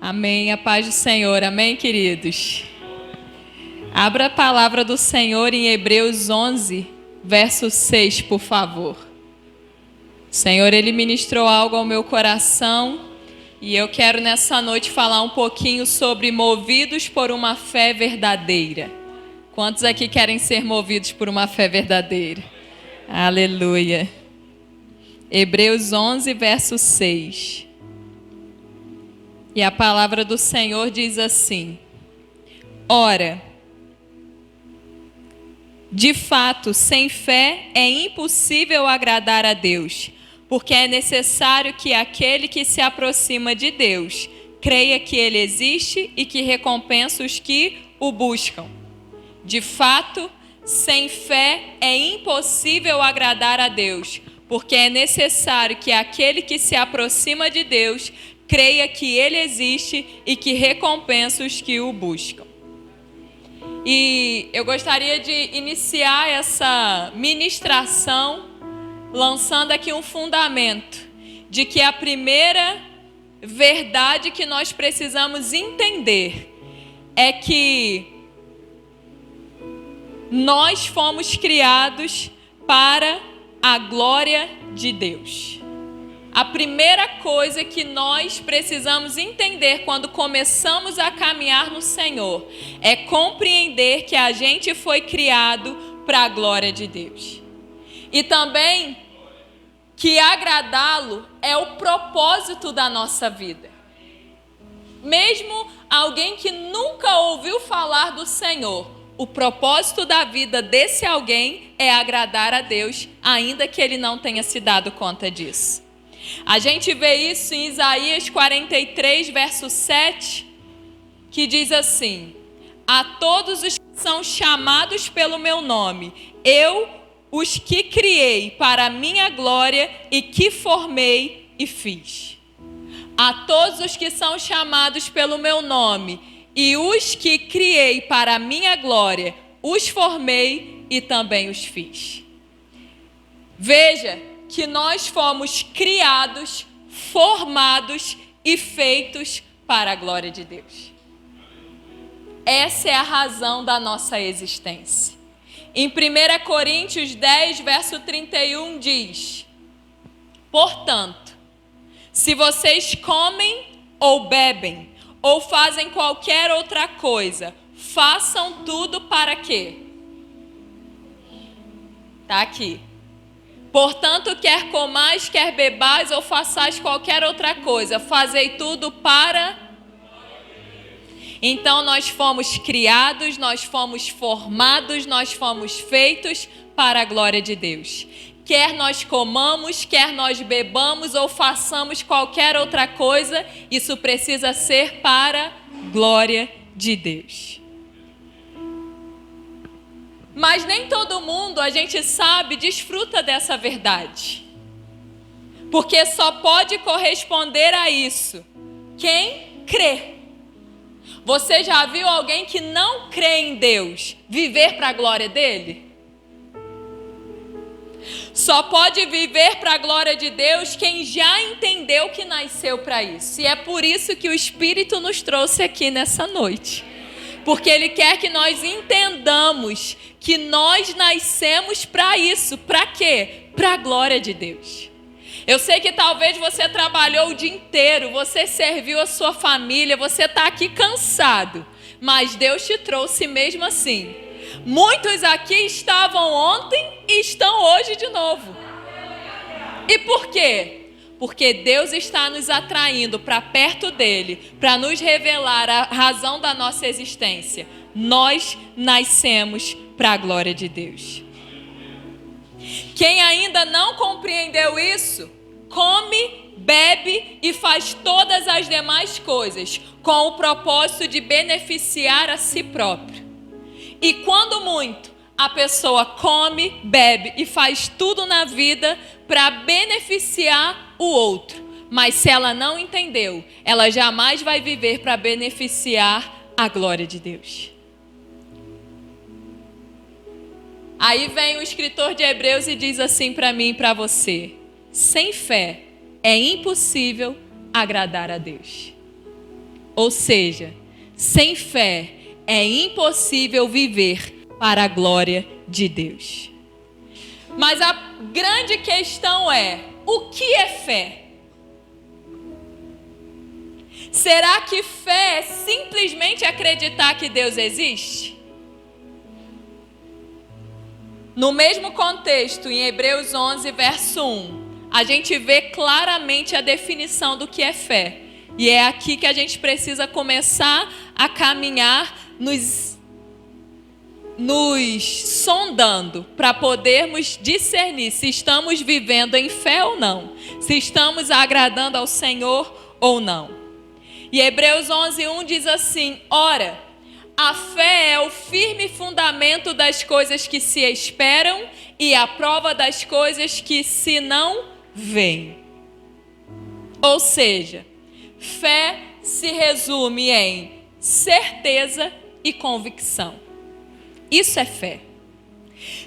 Amém, a paz do Senhor, amém, queridos? Abra a palavra do Senhor em Hebreus 11, verso 6, por favor. O Senhor, Ele ministrou algo ao meu coração e eu quero nessa noite falar um pouquinho sobre movidos por uma fé verdadeira. Quantos aqui querem ser movidos por uma fé verdadeira? Aleluia. Hebreus 11, verso 6. E a palavra do Senhor diz assim: Ora, de fato, sem fé é impossível agradar a Deus, porque é necessário que aquele que se aproxima de Deus creia que Ele existe e que recompensa os que o buscam. De fato, sem fé é impossível agradar a Deus, porque é necessário que aquele que se aproxima de Deus creia que Ele existe e que recompensa os que o buscam. E eu gostaria de iniciar essa ministração lançando aqui um fundamento de que a primeira verdade que nós precisamos entender é que nós fomos criados para a glória de Deus. A primeira coisa que nós precisamos entender quando começamos a caminhar no Senhor é compreender que a gente foi criado para a glória de Deus. E também que agradá-lo é o propósito da nossa vida. Mesmo alguém que nunca ouviu falar do Senhor, o propósito da vida desse alguém é agradar a Deus, ainda que ele não tenha se dado conta disso. A gente vê isso em Isaías 43, verso 7, que diz assim: A todos os que são chamados pelo meu nome, eu os que criei para a minha glória e que formei e fiz. A todos os que são chamados pelo meu nome e os que criei para a minha glória, os formei e também os fiz. Veja que nós fomos criados, formados e feitos para a glória de Deus. Essa é a razão da nossa existência. Em 1 Coríntios 10, verso 31 diz: Portanto, se vocês comem ou bebem ou fazem qualquer outra coisa, façam tudo para quê? Está aqui. Portanto, quer comais, quer bebais ou façais qualquer outra coisa, fazei tudo para... Então nós fomos criados, nós fomos formados, nós fomos feitos para a glória de Deus. Quer nós comamos, quer nós bebamos ou façamos qualquer outra coisa, isso precisa ser para a glória de Deus. Mas nem todo mundo, a gente sabe, desfruta dessa verdade. Porque só pode corresponder a isso quem crê. Você já viu alguém que não crê em Deus viver para a glória dele? Só pode viver para a glória de Deus quem já entendeu que nasceu para isso. E é por isso que o Espírito nos trouxe aqui nessa noite. Porque Ele quer que nós entendamos que nós nascemos para isso. Para quê? Para a glória de Deus. Eu sei que talvez você trabalhou o dia inteiro, você serviu a sua família, você está aqui cansado. Mas Deus te trouxe mesmo assim. Muitos aqui estavam ontem e estão hoje de novo. E por quê? Porque Deus está nos atraindo para perto dEle, para nos revelar a razão da nossa existência. Nós nascemos para a glória de Deus. Quem ainda não compreendeu isso, come, bebe e faz todas as demais coisas com o propósito de beneficiar a si próprio. E quando muito, a pessoa come, bebe e faz tudo na vida para beneficiar o outro. Mas se ela não entendeu, ela jamais vai viver para beneficiar a glória de Deus. Aí vem o escritor de Hebreus e diz assim para mim e para você: sem fé é impossível agradar a Deus. Ou seja, sem fé é impossível viver para a glória de Deus. Mas a grande questão é: o que é fé? Será que fé é simplesmente acreditar que Deus existe? No mesmo contexto, em Hebreus 11, verso 1, a gente vê claramente a definição do que é fé. E é aqui que a gente precisa começar a caminhar nos sondando para podermos discernir se estamos vivendo em fé ou não, se estamos agradando ao Senhor ou não. E Hebreus 11:1 diz assim: ora, a fé é o firme fundamento das coisas que se esperam e a prova das coisas que se não veem. Ou seja, fé se resume em certeza e convicção. Isso é fé.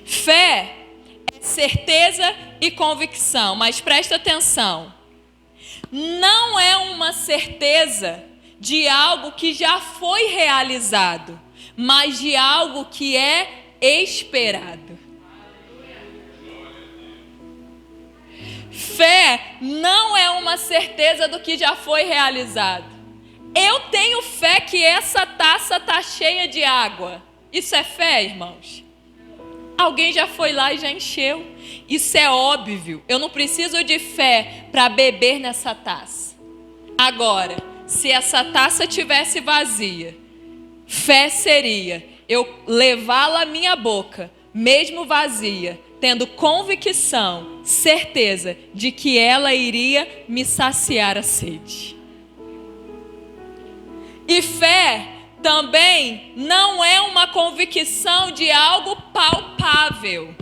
Fé é certeza e convicção, mas presta atenção. Não é uma certeza de algo que já foi realizado, mas de algo que é esperado. Fé não é uma certeza do que já foi realizado. Eu tenho fé que essa taça está cheia de água. Isso é fé, irmãos? Alguém já foi lá e já encheu. Isso é óbvio. Eu não preciso de fé para beber nessa taça. Agora, se essa taça tivesse vazia, fé seria eu levá-la à minha boca, mesmo vazia, tendo convicção, certeza de que ela iria me saciar a sede. E fé também não é uma convicção de algo palpável,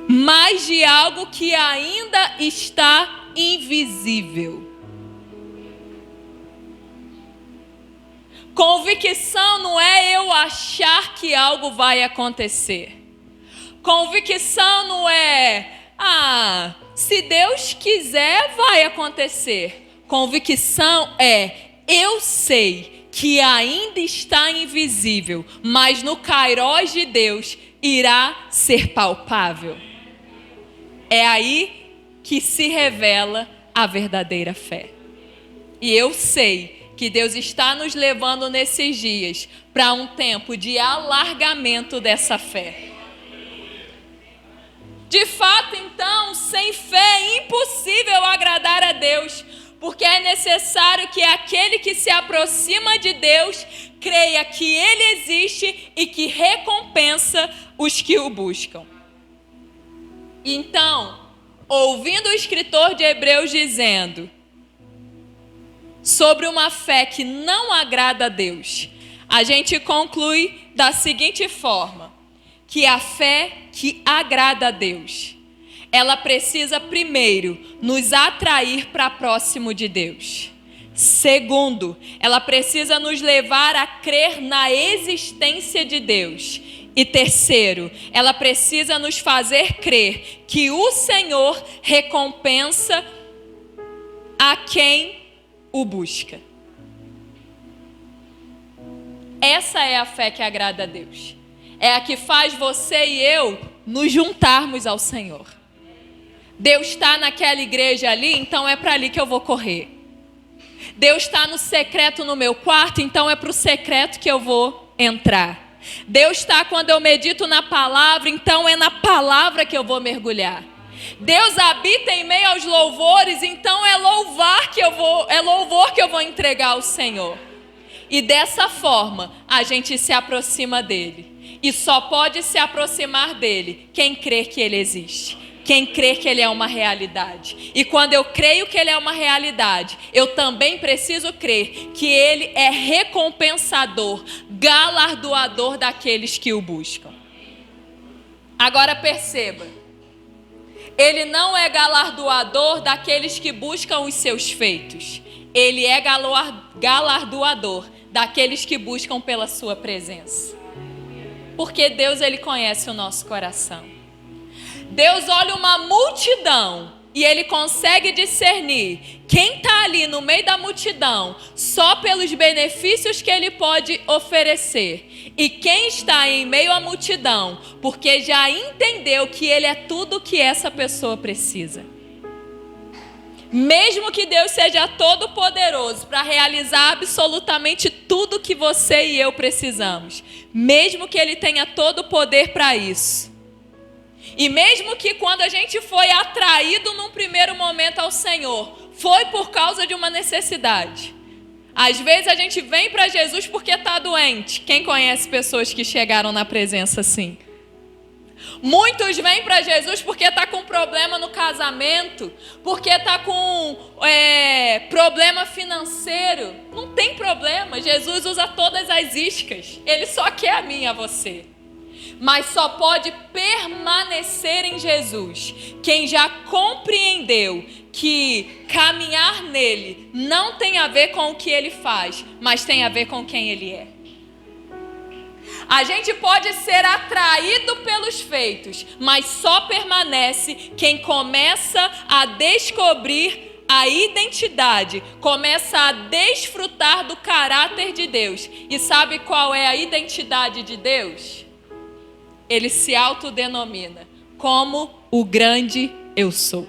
mas de algo que ainda está invisível. Convicção não é eu achar que algo vai acontecer. Convicção não é, se Deus quiser, vai acontecer. Convicção é, eu sei que ainda está invisível, mas no kairós de Deus irá ser palpável. É aí que se revela a verdadeira fé. E eu sei que Deus está nos levando nesses dias para um tempo de alargamento dessa fé. De fato, então, sem fé é impossível agradar a Deus, porque é necessário que aquele que se aproxima de Deus creia que Ele existe e que recompensa os que o buscam. Então, ouvindo o escritor de Hebreus dizendo sobre uma fé que não agrada a Deus, a gente conclui da seguinte forma: que a fé que agrada a Deus, ela precisa primeiro nos atrair para próximo de Deus. Segundo, ela precisa nos levar a crer na existência de Deus. E terceiro, ela precisa nos fazer crer que o Senhor recompensa a quem o busca. Essa é a fé que agrada a Deus. É a que faz você e eu nos juntarmos ao Senhor. Deus está naquela igreja ali, então é para ali que eu vou correr. Deus está no secreto no meu quarto, então é para o secreto que eu vou entrar. Deus está quando eu medito na palavra, então é na palavra que eu vou mergulhar. Deus habita em meio aos louvores, então é louvor que eu vou entregar ao Senhor. E dessa forma a gente se aproxima dele. E só pode se aproximar dele quem crê que ele existe, quem crê que ele é uma realidade. E quando eu creio que ele é uma realidade, eu também preciso crer que ele é recompensador, galardoador daqueles que o buscam. Agora perceba, ele não é galardoador daqueles que buscam os seus feitos. Ele é galardoador daqueles que buscam pela sua presença. Porque Deus, ele conhece o nosso coração. Deus olha uma multidão e ele consegue discernir quem está ali no meio da multidão só pelos benefícios que ele pode oferecer, e quem está em meio à multidão porque já entendeu que ele é tudo o que essa pessoa precisa. Mesmo que Deus seja todo poderoso para realizar absolutamente tudo que você e eu precisamos, mesmo que Ele tenha todo o poder para isso, e mesmo que quando a gente foi atraído num primeiro momento ao Senhor, foi por causa de uma necessidade. Às vezes a gente vem para Jesus porque está doente. Quem conhece pessoas que chegaram na presença assim? Muitos vêm para Jesus porque está com problema no casamento, porque está com problema financeiro. Não tem problema, Jesus usa todas as iscas. Ele só quer a mim e a você. Mas só pode permanecer em Jesus quem já compreendeu que caminhar nele não tem a ver com o que ele faz, mas tem a ver com quem ele é. A gente pode ser atraído pelos feitos, mas só permanece quem começa a descobrir a identidade, começa a desfrutar do caráter de Deus. E sabe qual é a identidade de Deus? Ele se autodenomina como o grande eu sou.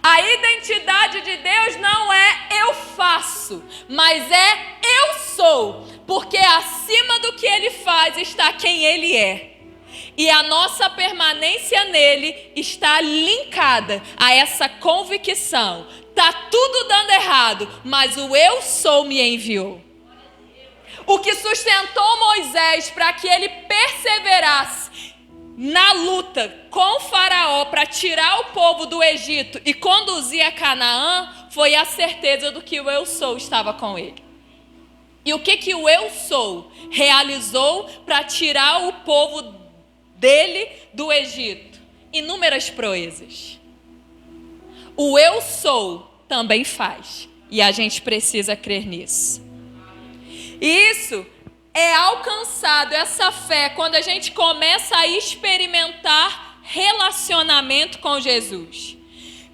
A identidade de Deus não é eu faço, mas é eu sou. Porque acima do que Ele faz está quem Ele é. E a nossa permanência nele está linkada a essa convicção. Está tudo dando errado, mas o eu sou me enviou. O que sustentou Moisés para que ele perseverasse na luta com Faraó para tirar o povo do Egito e conduzir a Canaã foi a certeza do que o eu sou estava com ele. E o que o eu sou realizou para tirar o povo dele do Egito? Inúmeras proezas. O eu sou também faz. E a gente precisa crer nisso. E isso é alcançado, essa fé, quando a gente começa a experimentar relacionamento com Jesus.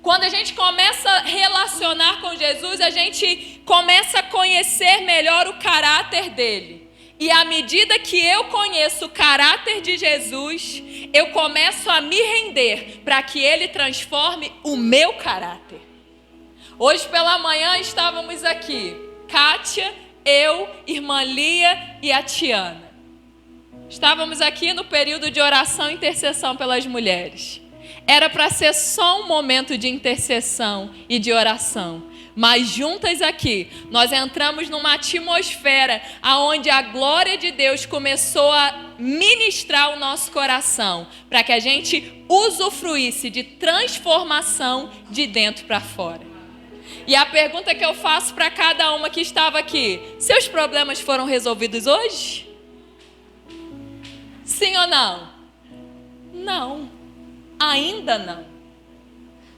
Quando a gente começa a relacionar com Jesus, a gente começa a conhecer melhor o caráter dele. E à medida que eu conheço o caráter de Jesus, eu começo a me render para que ele transforme o meu caráter. Hoje pela manhã estávamos aqui, Kátia, eu, irmã Lia e a Tiana. Estávamos aqui no período de oração e intercessão pelas mulheres. Era para ser só um momento de intercessão e de oração. Mas juntas aqui, nós entramos numa atmosfera onde a glória de Deus começou a ministrar o nosso coração, para que a gente usufruísse de transformação de dentro para fora. E a pergunta que eu faço para cada uma que estava aqui: seus problemas foram resolvidos hoje? Sim ou não? Não, ainda não.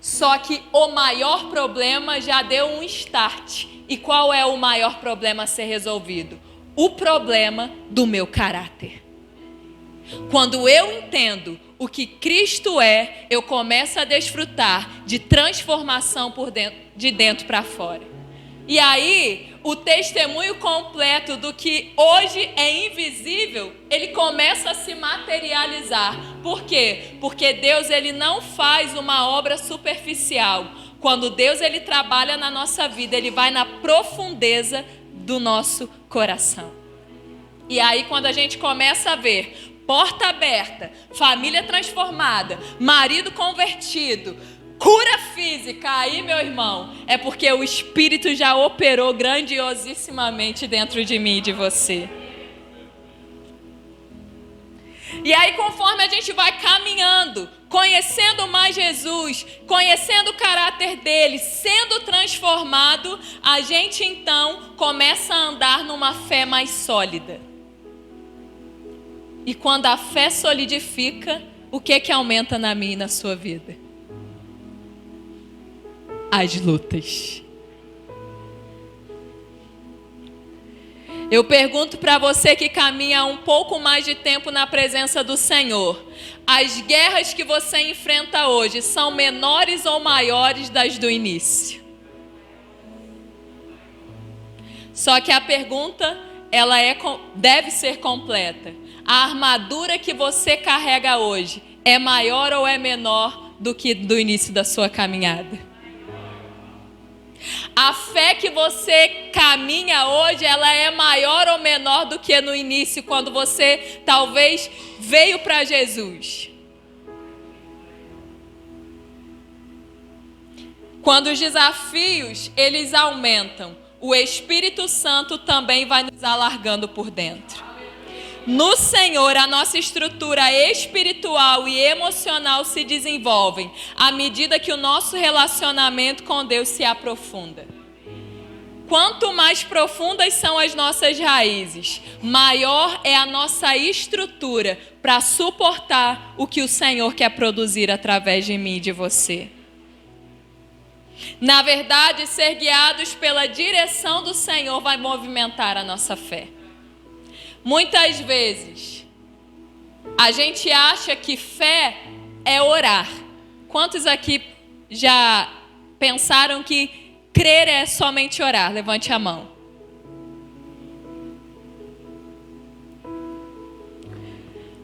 Só que o maior problema já deu um start. E qual é o maior problema a ser resolvido? O problema do meu caráter. Quando eu entendo o que Cristo é, eu começo a desfrutar de transformação de dentro para fora. E aí, o testemunho completo do que hoje é invisível, ele começa a se materializar. Por quê? Porque Deus, ele não faz uma obra superficial. Quando Deus, ele trabalha na nossa vida, ele vai na profundeza do nosso coração. E aí, quando a gente começa a ver porta aberta, família transformada, marido convertido, cura física, aí, meu irmão, é porque o Espírito já operou grandiosissimamente dentro de mim e de você. E aí, conforme a gente vai caminhando, conhecendo mais Jesus, conhecendo o caráter dele, sendo transformado, a gente então começa a andar numa fé mais sólida. E quando a fé solidifica, o que aumenta na minha e na sua vida? As lutas. Eu pergunto para você que caminha há um pouco mais de tempo na presença do Senhor: as guerras que você enfrenta hoje são menores ou maiores das do início? Só que a pergunta, deve ser completa. A armadura que você carrega hoje é maior ou é menor do que do início da sua caminhada? A fé que você caminha hoje, ela é maior ou menor do que no início, quando você talvez veio para Jesus? Quando os desafios, eles aumentam, o Espírito Santo também vai nos alargando por dentro. No Senhor, a nossa estrutura espiritual e emocional se desenvolvem à medida que o nosso relacionamento com Deus se aprofunda. Quanto mais profundas são as nossas raízes, maior é a nossa estrutura para suportar o que o Senhor quer produzir através de mim e de você. Na verdade, ser guiados pela direção do Senhor vai movimentar a nossa fé. Muitas vezes, a gente acha que fé é orar. Quantos aqui já pensaram que crer é somente orar? Levante a mão.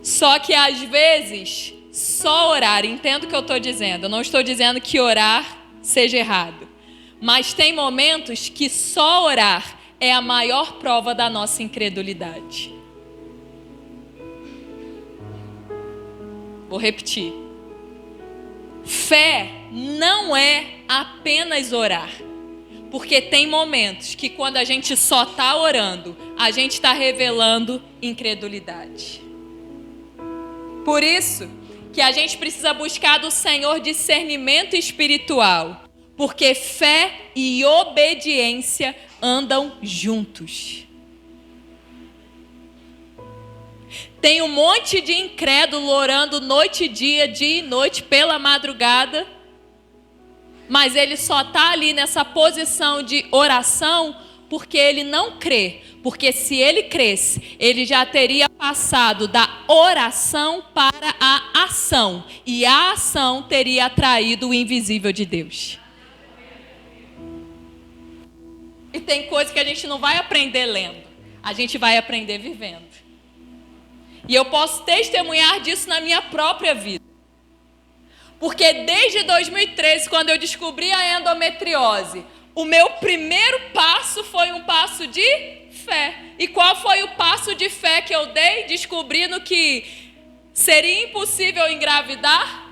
Só que às vezes, só orar, entendo o que eu estou dizendo. Eu não estou dizendo que orar seja errado. Mas tem momentos que só orar é a maior prova da nossa incredulidade. Vou repetir. Fé não é apenas orar. Porque tem momentos que quando a gente só está orando, a gente está revelando incredulidade. Por isso que a gente precisa buscar do Senhor discernimento espiritual. Porque fé e obediência andam juntos. Tem um monte de incrédulo orando noite e dia e noite pela madrugada, mas ele só está ali nessa posição de oração porque ele não crê. Porque se ele cresce, ele já teria passado da oração para a ação, e a ação teria atraído o invisível de Deus. E tem coisa que a gente não vai aprender lendo, a gente vai aprender vivendo. E eu posso testemunhar disso na minha própria vida. Porque desde 2013, quando eu descobri a endometriose, o meu primeiro passo foi um passo de fé. E qual foi o passo de fé que eu dei, descobrindo que seria impossível engravidar?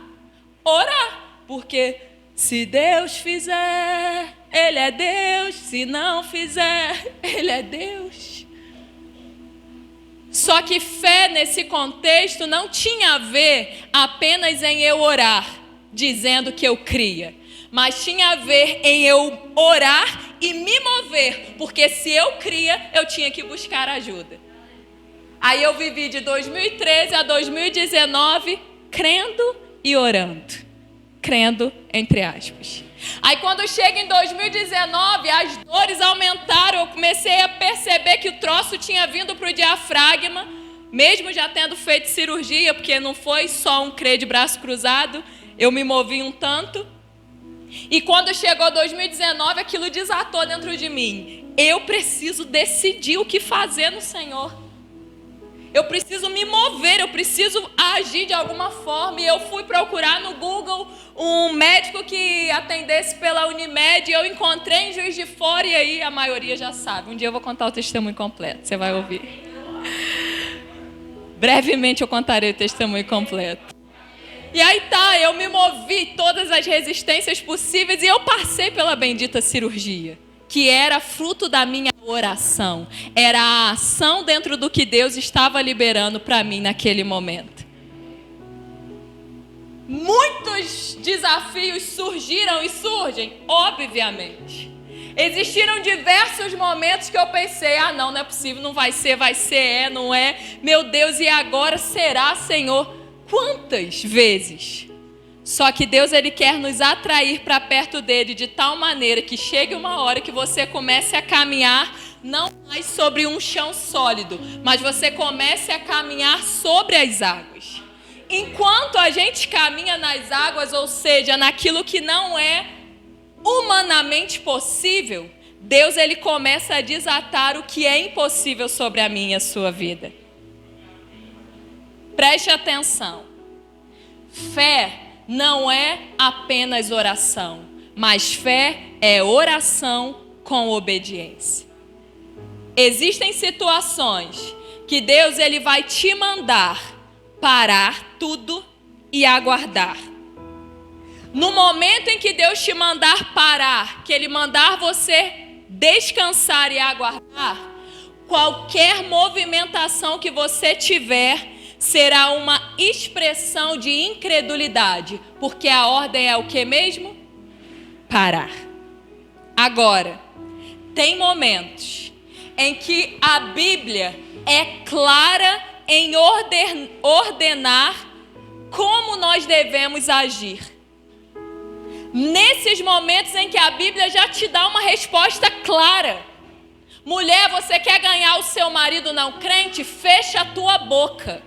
Orar. Porque se Deus fizer, Ele é Deus. Se não fizer, Ele é Deus. Só que fé nesse contexto não tinha a ver apenas em eu orar, dizendo que eu cria. Mas tinha a ver em eu orar e me mover. Porque se eu cria, eu tinha que buscar ajuda. Aí eu vivi de 2013 a 2019 crendo e orando. Crendo, entre aspas. Aí quando chega em 2019, as dores aumentaram. Eu comecei a perceber que o troço tinha vindo para o diafragma. Mesmo já tendo feito cirurgia, porque não foi só um crer de braço cruzado. Eu me movi um tanto. E quando chegou 2019, aquilo desatou dentro de mim. Eu preciso decidir o que fazer no Senhor. Eu preciso me mover, eu preciso agir de alguma forma. E eu fui procurar no Google um médico que atendesse pela Unimed. E eu encontrei em Juiz de Fora, e aí a maioria já sabe. Um dia eu vou contar o testemunho completo, você vai ouvir. Brevemente eu contarei o testemunho completo. E aí tá, eu me movi todas as resistências possíveis e eu passei pela bendita cirurgia, que era fruto da minha oração. Era a ação dentro do que Deus estava liberando para mim naquele momento. Muitos desafios surgiram e surgem, obviamente. Existiram diversos momentos que eu pensei, não é possível, não vai ser, não é. Meu Deus, e agora será, Senhor? Quantas vezes? Só que Deus, Ele quer nos atrair para perto dele de tal maneira que chegue uma hora que você comece a caminhar não mais sobre um chão sólido, mas você comece a caminhar sobre as águas. Enquanto a gente caminha nas águas, ou seja, naquilo que não é humanamente possível, Deus ele começa a desatar o que é impossível sobre a minha e a sua vida. Preste atenção. Fé não é apenas oração, mas fé é oração com obediência. Existem situações que Deus ele vai te mandar parar tudo e aguardar. No momento em que Deus te mandar parar, que Ele mandar você descansar e aguardar, qualquer movimentação que você tiver será uma expressão de incredulidade, porque a ordem é o que mesmo? Parar. Agora, tem momentos em que a Bíblia é clara em ordenar como nós devemos agir. Nesses momentos em que a Bíblia já te dá uma resposta clara. Mulher, você quer ganhar o seu marido não crente? Fecha a tua boca.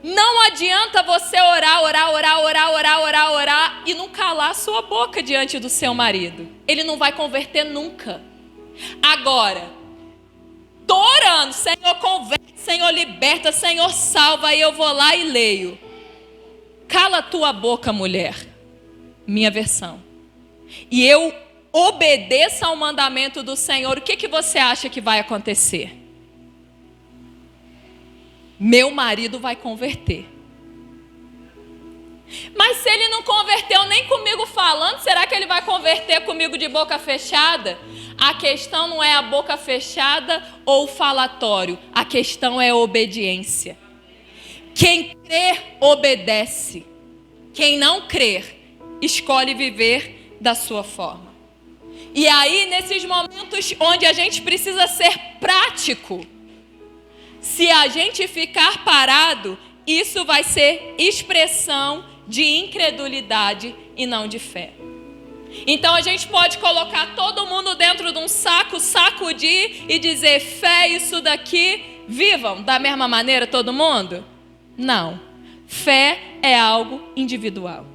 Não adianta você orar e não calar a sua boca diante do seu marido. Ele não vai converter nunca. Agora, tô orando, Senhor converte, Senhor liberta, Senhor salva, aí eu vou lá e leio. Cala a tua boca, mulher. Minha versão. E eu obedeça ao mandamento do Senhor, o que você acha que vai acontecer? Meu marido vai converter. Mas se ele não converteu nem comigo falando, será que ele vai converter comigo de boca fechada? A questão não é a boca fechada ou o falatório. A questão é a obediência. Quem crer, obedece. Quem não crer, escolhe viver da sua forma. E aí, nesses momentos onde a gente precisa ser prático, se a gente ficar parado, isso vai ser expressão de incredulidade e não de fé. Então a gente pode colocar todo mundo dentro de um saco, sacudir e dizer fé isso daqui, vivam da mesma maneira todo mundo? Não. Fé é algo individual.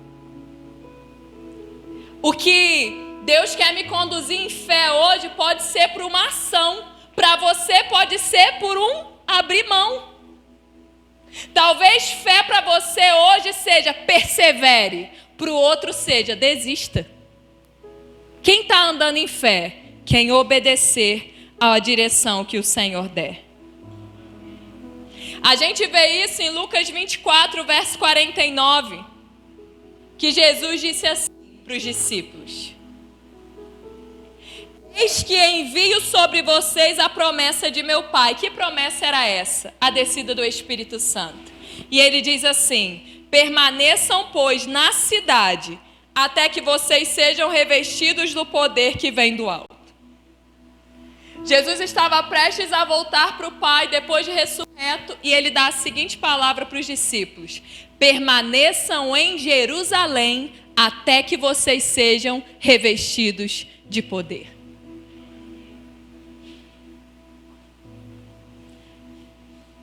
O que Deus quer me conduzir em fé hoje pode ser por uma ação. Para você pode ser por um abrir mão. Talvez fé para você hoje seja persevere. Para o outro seja desista. Quem está andando em fé? Quem obedecer à direção que o Senhor der. A gente vê isso em Lucas 24, verso 49. Que Jesus disse assim para os discípulos: eis que envio sobre vocês a promessa de meu Pai. Que promessa era essa? A descida do Espírito Santo. E ele diz assim: permaneçam, pois, na cidade, até que vocês sejam revestidos do poder que vem do alto. Jesus estava prestes a voltar para o Pai depois de ressurreto, e ele dá a seguinte palavra para os discípulos: permaneçam em Jerusalém até que vocês sejam revestidos de poder.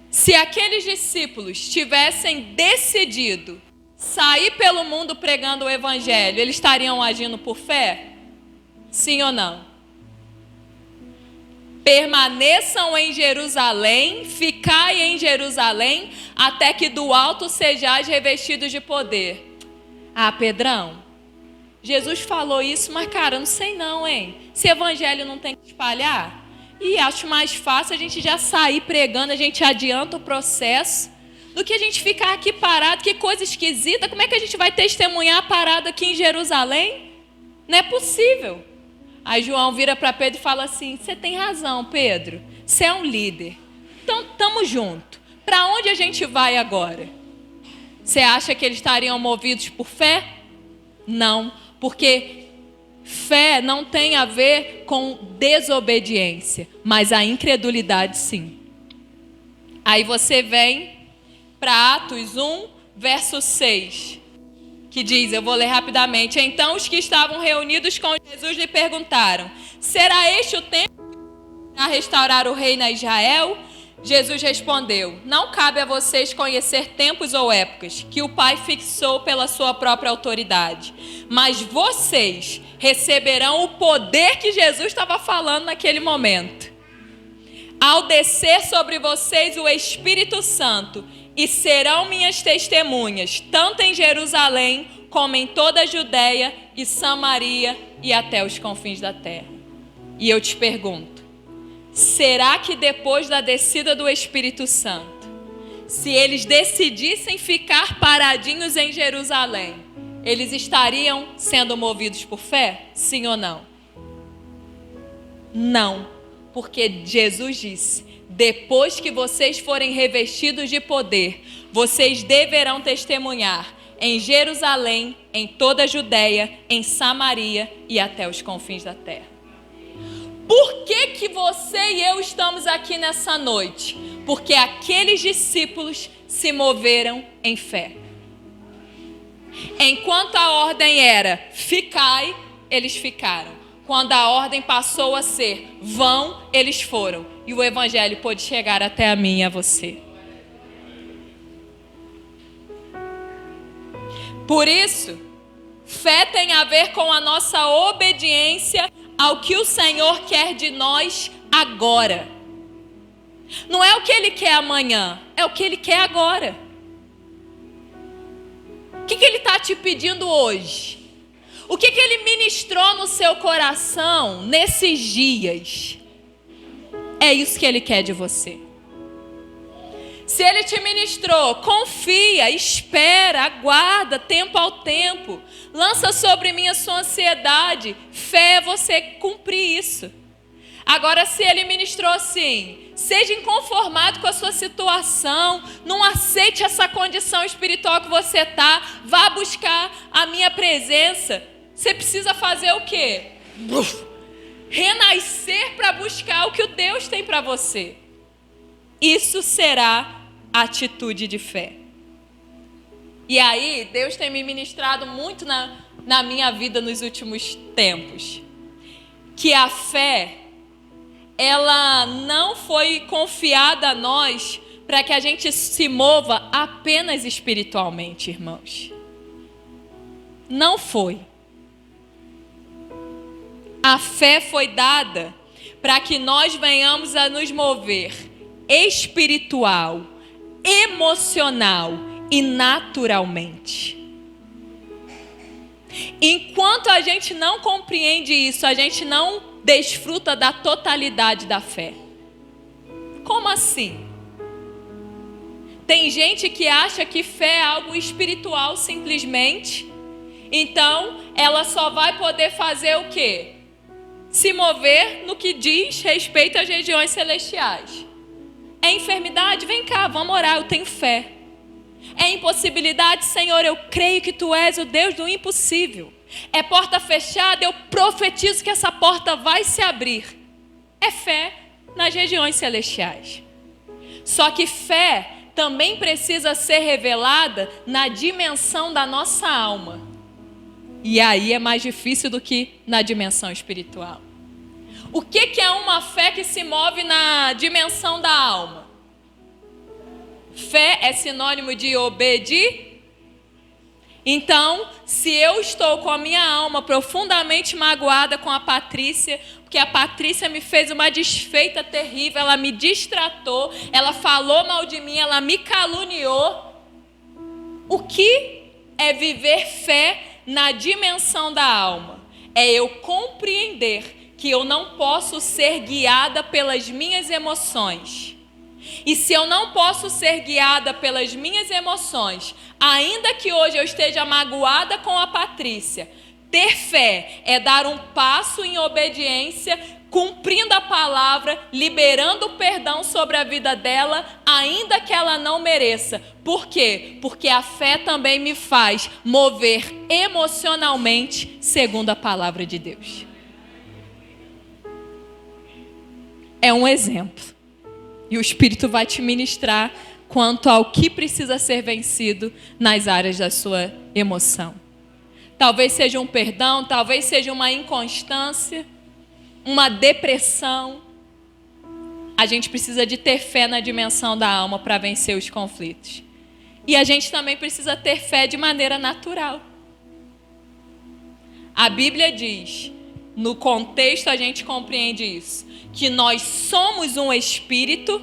Se aqueles discípulos tivessem decidido sair pelo mundo pregando o evangelho, eles estariam agindo por fé? Sim ou não? Permaneçam em Jerusalém, ficai em Jerusalém, até que do alto sejais revestidos de poder. Ah, Pedrão, Jesus falou isso, mas cara, não sei não, hein? Se evangelho não tem que espalhar, e acho mais fácil a gente já sair pregando, a gente adianta o processo, do que a gente ficar aqui parado. Que coisa esquisita, como é que a gente vai testemunhar parado aqui em Jerusalém? Não é possível. Aí João vira para Pedro e fala assim: você tem razão, Pedro, você é um líder, então estamos juntos. Para onde a gente vai agora? Você acha que eles estariam movidos por fé? Não, porque fé não tem a ver com desobediência, mas a incredulidade sim. Aí você vem para Atos 1, verso 6, que diz, eu vou ler rapidamente: então os que estavam reunidos com Jesus lhe perguntaram: será este o tempo a restaurar o reino a Israel? Jesus respondeu: não cabe a vocês conhecer tempos ou épocas que o Pai fixou pela sua própria autoridade, mas vocês receberão o poder que Jesus estava falando naquele momento, ao descer sobre vocês o Espírito Santo, e serão minhas testemunhas, tanto em Jerusalém como em toda a Judéia e Samaria e até os confins da terra. E eu te pergunto, será que depois da descida do Espírito Santo, se eles decidissem ficar paradinhos em Jerusalém, eles estariam sendo movidos por fé? Sim ou não? Não, porque Jesus disse: depois que vocês forem revestidos de poder, vocês deverão testemunhar em Jerusalém, em toda a Judéia, em Samaria e até os confins da terra. Por que você e eu estamos aqui nessa noite? Porque aqueles discípulos se moveram em fé. Enquanto a ordem era ficai, eles ficaram. Quando a ordem passou a ser vão, eles foram. E o evangelho pôde chegar até a mim e a você. Por isso, fé tem a ver com a nossa obediência ao que o Senhor quer de nós agora. Não é o que Ele quer amanhã, é o que Ele quer agora. O que Ele está te pedindo hoje? O que Ele ministrou no seu coração nesses dias? É isso que Ele quer de você. Se Ele te ministrou, confia, espera, aguarda, tempo ao tempo. Lança sobre mim a sua ansiedade. Fé é você cumprir isso. Agora, se Ele ministrou assim, seja inconformado com a sua situação, não aceite essa condição espiritual que você está, vá buscar a minha presença. Você precisa fazer o quê? Renascer para buscar o que o Deus tem para você. Isso será atitude de fé. E aí, Deus tem me ministrado muito na minha vida nos últimos tempos. Que a fé, ela não foi confiada a nós para que a gente se mova apenas espiritualmente, irmãos. Não foi. A fé foi dada para que nós venhamos a nos mover espiritual, emocional e naturalmente. Enquanto a gente não compreende isso, a gente não desfruta da totalidade da fé. Como assim? Tem gente que acha que fé é algo espiritual simplesmente. Então, ela só vai poder fazer o quê? Se mover no que diz respeito às regiões celestiais. É enfermidade? Vem cá, vamos orar, eu tenho fé. É impossibilidade? Senhor, eu creio que Tu és o Deus do impossível. É porta fechada? Eu profetizo que essa porta vai se abrir. É fé nas regiões celestiais. Só que fé também precisa ser revelada na dimensão da nossa alma. E aí é mais difícil do que na dimensão espiritual. O que é uma fé que se move na dimensão da alma? Fé é sinônimo de obedecer. Então, se eu estou com a minha alma profundamente magoada com a Patrícia, porque a Patrícia me fez uma desfeita terrível, ela me distratou, ela falou mal de mim, ela me caluniou. O que é viver fé na dimensão da alma? É eu compreender que eu não posso ser guiada pelas minhas emoções. E se eu não posso ser guiada pelas minhas emoções, ainda que hoje eu esteja magoada com a Patrícia, ter fé é dar um passo em obediência, cumprindo a palavra, liberando o perdão sobre a vida dela, ainda que ela não mereça. Por quê? Porque a fé também me faz mover emocionalmente segundo a palavra de Deus. É um exemplo. E o Espírito vai te ministrar quanto ao que precisa ser vencido nas áreas da sua emoção. Talvez seja um perdão, talvez seja uma inconstância, uma depressão. a gente precisa de ter fé na dimensão da alma para vencer os conflitos. E a gente também precisa ter fé de maneira natural. A Bíblia diz, no contexto a gente compreende isso, que nós somos um espírito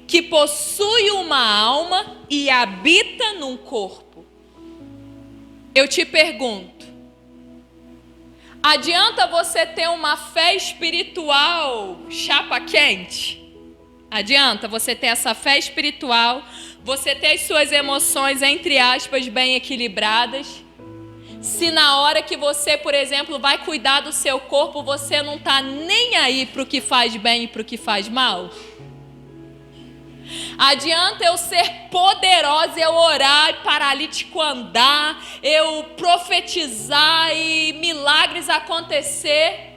que possui uma alma e habita num corpo. Eu te pergunto, adianta você ter uma fé espiritual chapa quente? Adianta você ter essa fé espiritual, você ter as suas emoções, entre aspas, bem equilibradas, se na hora que você, por exemplo, vai cuidar do seu corpo, você não está nem aí para o que faz bem e para o que faz mal? Adianta eu ser poderosa, eu orar e paralítico andar, eu profetizar e milagres acontecer,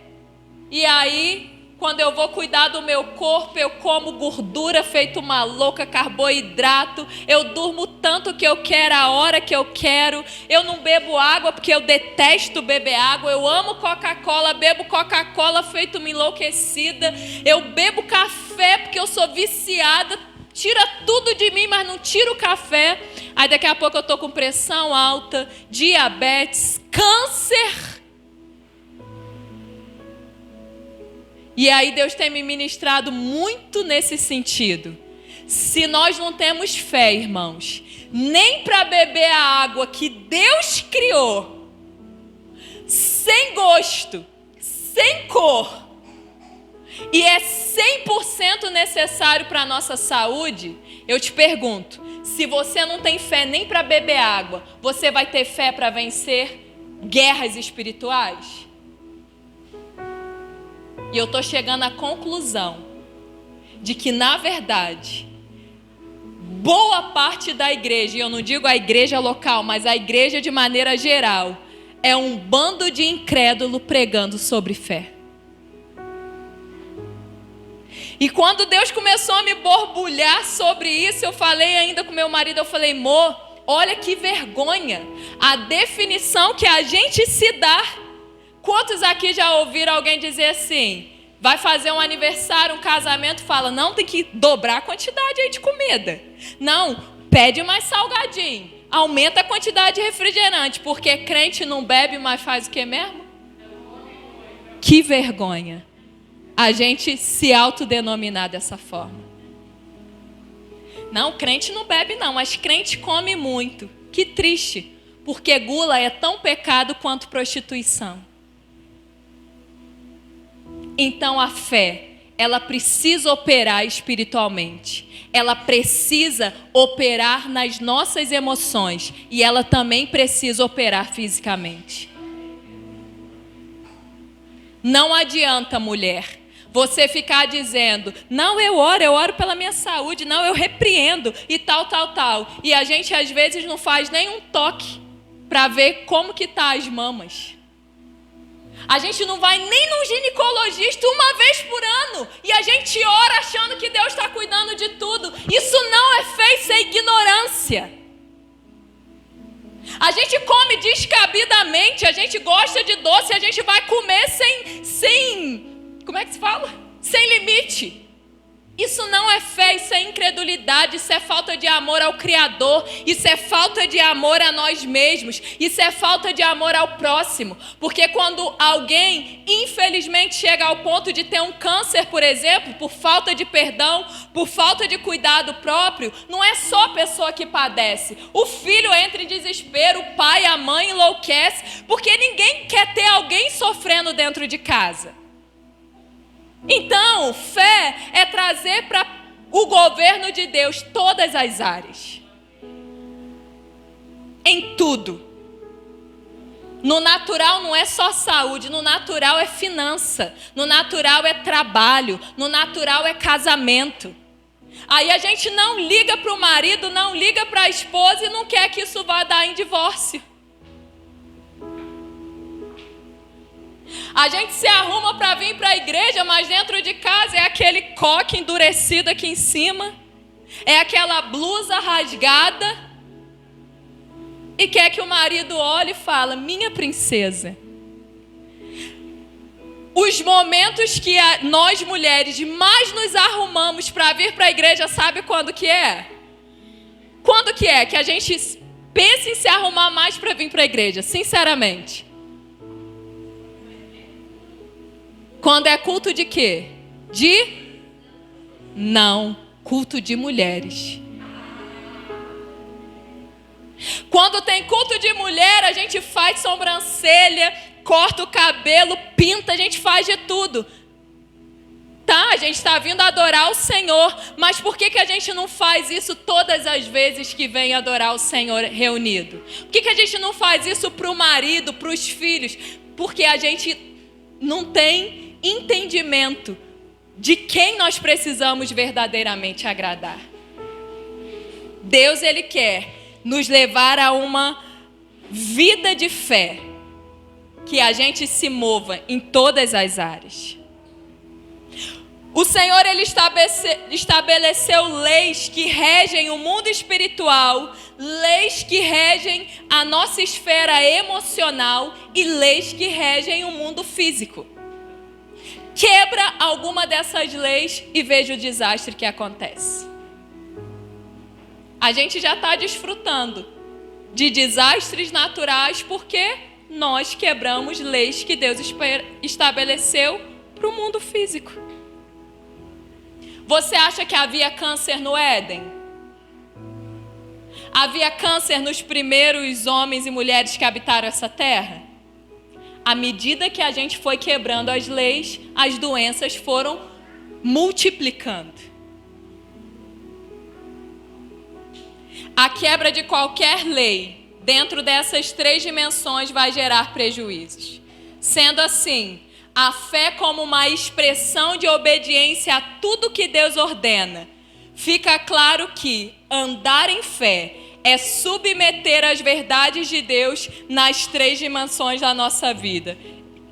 e aí, quando eu vou cuidar do meu corpo, eu como gordura feito uma louca, carboidrato, eu durmo tanto que eu quero, a hora que eu quero, eu não bebo água porque eu detesto beber água, eu amo Coca-Cola, bebo Coca-Cola feito uma enlouquecida, eu bebo café porque eu sou viciada, tira tudo de mim, mas não tira o café. Aí daqui a pouco eu estou com pressão alta, diabetes, câncer. E aí Deus tem me ministrado muito nesse sentido. Se nós não temos fé, irmãos, nem para beber a água que Deus criou, sem gosto, sem cor, e é 100% necessário para a nossa saúde, eu te pergunto, se você não tem fé nem para beber água, você vai ter fé para vencer guerras espirituais? E eu estou chegando à conclusão de que, na verdade, boa parte da igreja, e eu não digo a igreja local, mas a igreja de maneira geral, é um bando de incrédulo pregando sobre fé. E quando Deus começou a me borbulhar sobre isso, eu falei ainda com meu marido, eu falei, amor, olha que vergonha, a definição que a gente se dá. Quantos aqui já ouviram alguém dizer assim, vai fazer um aniversário, um casamento, fala, não, tem que dobrar a quantidade aí de comida. Não, pede mais salgadinho, aumenta a quantidade de refrigerante, porque crente não bebe, mas faz o que mesmo? Que vergonha a gente se autodenominar dessa forma. Não, crente não bebe não, mas crente come muito. Que triste, porque gula é tão pecado quanto prostituição. Então a fé, ela precisa operar espiritualmente. Ela precisa operar nas nossas emoções. E ela também precisa operar fisicamente. Não adianta, mulher, você ficar dizendo, não, eu oro pela minha saúde, não, eu repreendo e tal. E a gente às vezes não faz nenhum toque para ver como que tá as mamas. A gente não vai nem num ginecologista uma vez por ano. E a gente ora achando que Deus está cuidando de tudo. Isso não é fé, isso é ignorância. A gente come descabidamente, a gente gosta de doce, a gente vai comer sem como é que se fala? Sem limite. Isso não é fé, isso é incredulidade, isso é falta de amor ao Criador, isso é falta de amor a nós mesmos, isso é falta de amor ao próximo. Porque quando alguém, infelizmente, chega ao ponto de ter um câncer, por exemplo, por falta de perdão, por falta de cuidado próprio, não é só a pessoa que padece. O filho entra em desespero, o pai, a mãe enlouquece, porque ninguém quer ter alguém sofrendo dentro de casa. Então, fé é trazer para o governo de Deus todas as áreas. Em tudo. No natural não é só saúde, no natural é finança, no natural é trabalho, no natural é casamento. Aí a gente não liga para o marido, não liga para a esposa e não quer que isso vá dar em divórcio. A gente se arruma para vir para a igreja, mas dentro de casa é aquele coque endurecido aqui em cima, é aquela blusa rasgada, e quer que o marido olhe e fale, minha princesa. Os momentos que nós mulheres mais nos arrumamos para vir para a igreja, sabe quando que é? Quando que é que a gente pensa em se arrumar mais para vir para a igreja, sinceramente? Quando é culto de quê? Não, culto de mulheres. Quando tem culto de mulher, a gente faz sobrancelha, corta o cabelo, pinta, a gente faz de tudo. Tá, a gente está vindo adorar o Senhor, mas por que a gente não faz isso todas as vezes que vem adorar o Senhor reunido? Por que a gente não faz isso para o marido, para os filhos? Porque a gente não tem entendimento de quem nós precisamos verdadeiramente agradar. Deus, Ele quer nos levar a uma vida de fé, que a gente se mova em todas as áreas. O Senhor, Ele estabeleceu leis que regem o mundo espiritual, leis que regem a nossa esfera emocional e leis que regem o mundo físico. Quebra alguma dessas leis e veja o desastre que acontece. A gente já está desfrutando de desastres naturais porque nós quebramos leis que Deus estabeleceu para o mundo físico. Você acha que havia câncer no Éden? Havia câncer nos primeiros homens e mulheres que habitaram essa terra? À medida que a gente foi quebrando as leis, as doenças foram multiplicando. A quebra de qualquer lei dentro dessas 3 dimensões vai gerar prejuízos. Sendo assim, a fé como uma expressão de obediência a tudo que Deus ordena, fica claro que andar em fé é submeter as verdades de Deus nas 3 dimensões da nossa vida: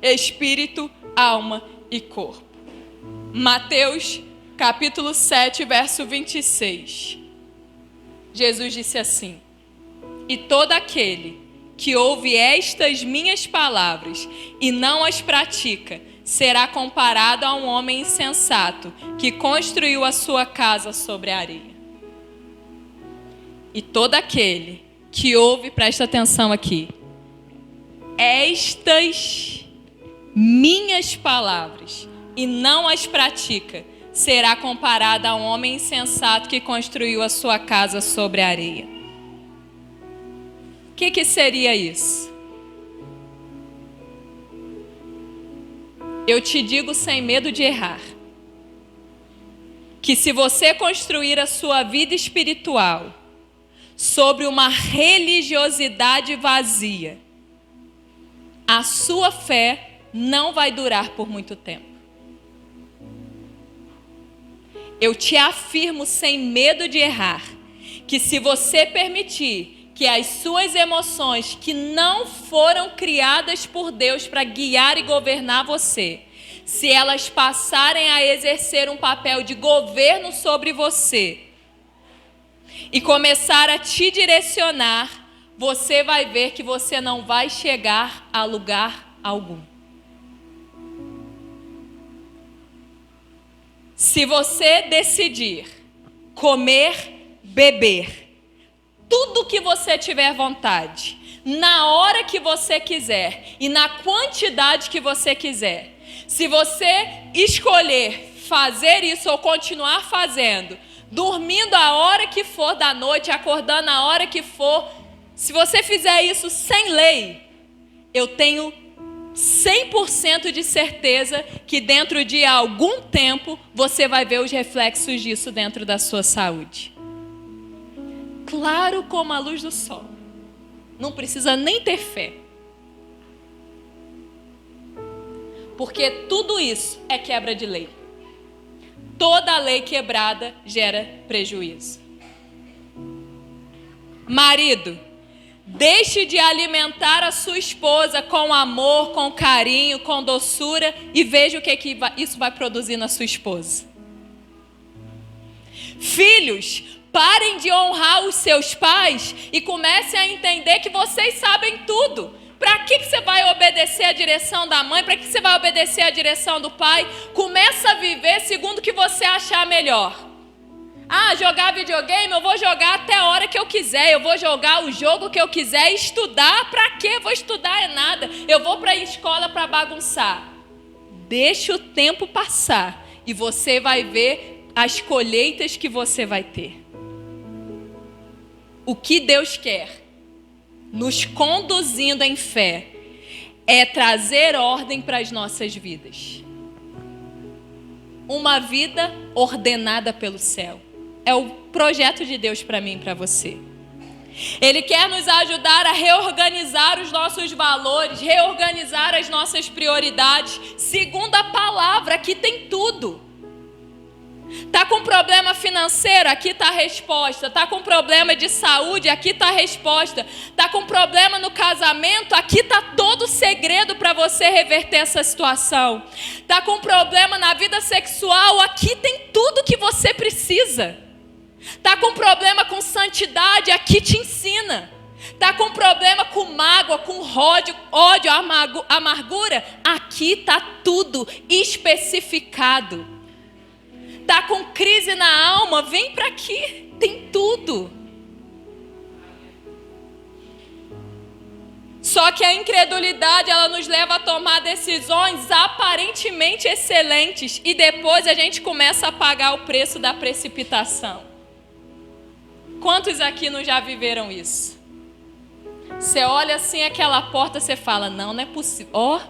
espírito, alma e corpo. Mateus capítulo 7, verso 26. Jesus disse assim: e todo aquele que ouve estas minhas palavras e não as pratica, será comparado a um homem insensato que construiu a sua casa sobre a areia. E todo aquele que ouve, presta atenção aqui, estas minhas palavras e não as pratica, será comparado a um homem insensato que construiu a sua casa sobre a areia. O que seria isso? Eu te digo sem medo de errar, que se você construir a sua vida espiritual sobre uma religiosidade vazia, a sua fé não vai durar por muito tempo. Eu te afirmo sem medo de errar, que se você permitir que as suas emoções, que não foram criadas por Deus para guiar e governar você, se elas passarem a exercer um papel de governo sobre você e começar a te direcionar, você vai ver que você não vai chegar a lugar algum. Se você decidir comer, beber, tudo que você tiver vontade, na hora que você quiser e na quantidade que você quiser, se você escolher fazer isso ou continuar fazendo, dormindo a hora que for da noite, acordando a hora que for, se você fizer isso sem lei, eu tenho 100% de certeza que dentro de algum tempo você vai ver os reflexos disso dentro da sua saúde. Claro como a luz do sol. Não precisa nem ter fé. Porque tudo isso é quebra de lei. Toda lei quebrada gera prejuízo. Marido, deixe de alimentar a sua esposa com amor, com carinho, com doçura e veja o que isso vai produzir na sua esposa. Filhos, parem de honrar os seus pais e comecem a entender que vocês sabem tudo. Para que você vai obedecer a direção da mãe? Para que você vai obedecer a direção do pai? Começa a viver segundo o que você achar melhor. Jogar videogame, eu vou jogar até a hora que eu quiser. Eu vou jogar o jogo que eu quiser. Estudar, para quê? Vou estudar é nada. Eu vou para a escola para bagunçar. Deixa o tempo passar e você vai ver as colheitas que você vai ter. O que Deus quer, nos conduzindo em fé, é trazer ordem para as nossas vidas. Uma vida ordenada pelo céu. É o projeto de Deus para mim e para você. Ele quer nos ajudar a reorganizar os nossos valores, reorganizar as nossas prioridades, segundo a palavra. Aqui tem tudo. Está com problema financeiro? Aqui está a resposta. Está com problema de saúde? Aqui está a resposta. Está com problema no casamento? Aqui está todo o segredo para você reverter essa situação. Está com problema na vida sexual? Aqui tem tudo que você precisa. Está com problema com santidade? Aqui te ensina. Está com problema com mágoa, com ódio, amargura? Aqui está tudo especificado. Está com crise na alma? Vem para aqui, tem tudo. Só que a incredulidade, ela nos leva a tomar decisões aparentemente excelentes e depois a gente começa a pagar o preço da precipitação. Quantos aqui não já viveram isso? Você olha assim aquela porta, você fala, não é possível.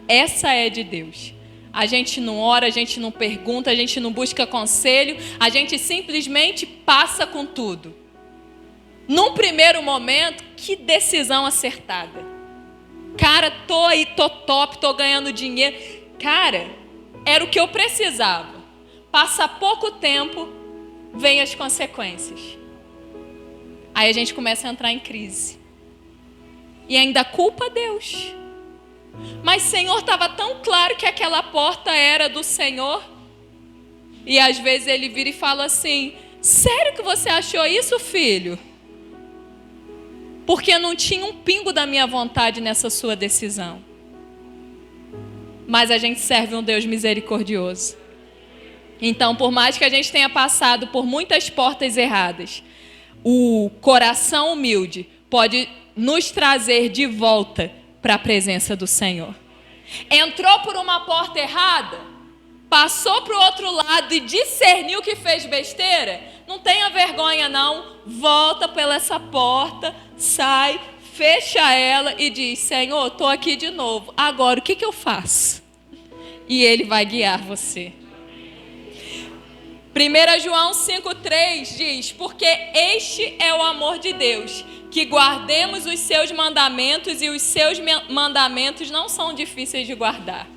Essa é de Deus. A gente não ora, a gente não pergunta, a gente não busca conselho, a gente simplesmente passa com tudo. Num primeiro momento, que decisão acertada. Cara, tô aí, tô top, tô ganhando dinheiro. Cara, era o que eu precisava. Passa pouco tempo, vem as consequências. Aí a gente começa a entrar em crise. E ainda culpa Deus. Mas Senhor, estava tão claro que aquela porta era do Senhor. E às vezes ele vira e fala assim, sério que você achou isso, filho? Porque não tinha um pingo da minha vontade nessa sua decisão. Mas a gente serve um Deus misericordioso. Então, por mais que a gente tenha passado por muitas portas erradas, o coração humilde pode nos trazer de volta para a presença do Senhor. Entrou por uma porta errada, passou para o outro lado e discerniu que fez besteira, não tenha vergonha não, volta pela essa porta, sai, fecha ela e diz, Senhor, estou aqui de novo, agora o que eu faço? E Ele vai guiar você. 1 João 5,3 diz, porque este é o amor de Deus, que guardemos os seus mandamentos e os seus mandamentos não são difíceis de guardar.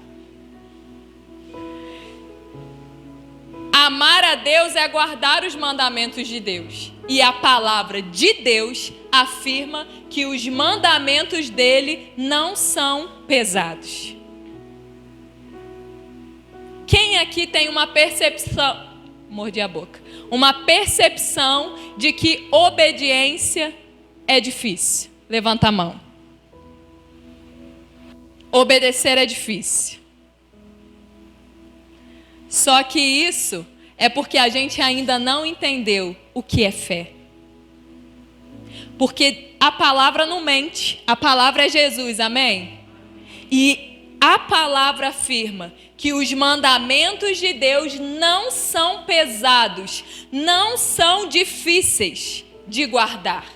Amar a Deus é guardar os mandamentos de Deus. E a palavra de Deus afirma que os mandamentos dele não são pesados. Quem aqui tem uma percepção, mordi a boca, uma percepção de que obediência é difícil? Levanta a mão. Obedecer é difícil. Só que isso é porque a gente ainda não entendeu o que é fé. Porque a palavra não mente, a palavra é Jesus, amém? E a palavra afirma que os mandamentos de Deus não são pesados, não são difíceis de guardar.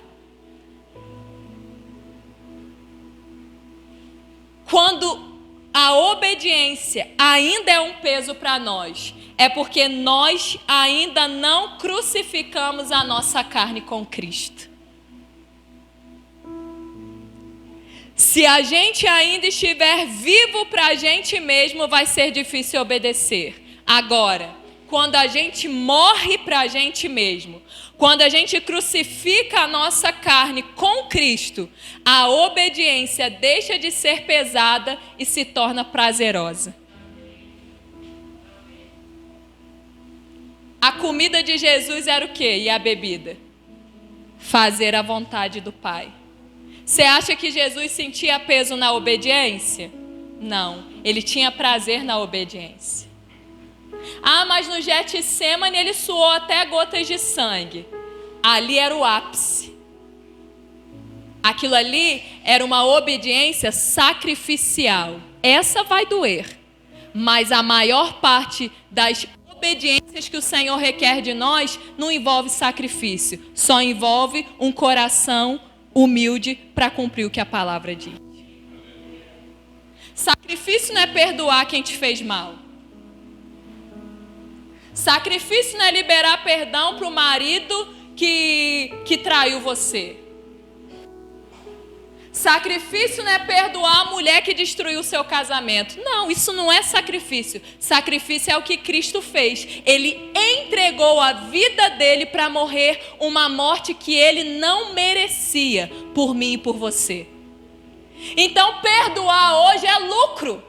Quando a obediência ainda é um peso para nós, é porque nós ainda não crucificamos a nossa carne com Cristo. Se a gente ainda estiver vivo para a gente mesmo, vai ser difícil obedecer. Agora, quando a gente morre para a gente mesmo, quando a gente crucifica a nossa carne com Cristo, a obediência deixa de ser pesada e se torna prazerosa. A comida de Jesus era o quê? E a bebida? Fazer a vontade do Pai. Você acha que Jesus sentia peso na obediência? Não, ele tinha prazer na obediência. Ah, mas no Getsêmani ele suou até gotas de sangue. Ali era o ápice. Aquilo ali era uma obediência sacrificial. Essa vai doer. Mas a maior parte das obediências que o Senhor requer de nós não envolve sacrifício. Só envolve um coração humilde para cumprir o que a palavra diz. Sacrifício não é perdoar quem te fez mal. Sacrifício não é liberar perdão para o marido que traiu você. Sacrifício não é perdoar a mulher que destruiu o seu casamento. Não, isso não é sacrifício. Sacrifício é o que Cristo fez. Ele entregou a vida dele para morrer uma morte que ele não merecia por mim e por você. Então perdoar hoje é lucro.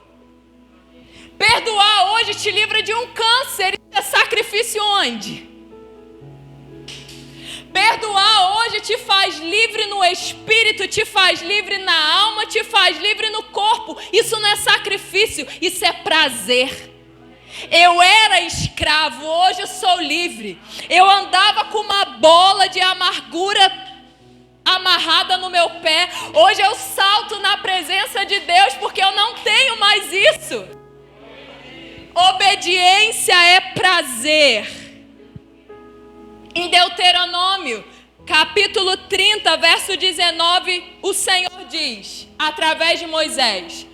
Perdoar hoje te livra de um câncer. Isso é sacrifício onde? Perdoar hoje te faz livre no espírito, te faz livre na alma, te faz livre no corpo. Isso não é sacrifício, isso é prazer. Eu era escravo, hoje eu sou livre. Eu andava com uma bola de amargura amarrada no meu pé. Hoje eu salto na presença de Deus porque eu não tenho mais isso. Obediência é prazer. Em Deuteronômio, capítulo 30, verso 19, o Senhor diz, através de Moisés: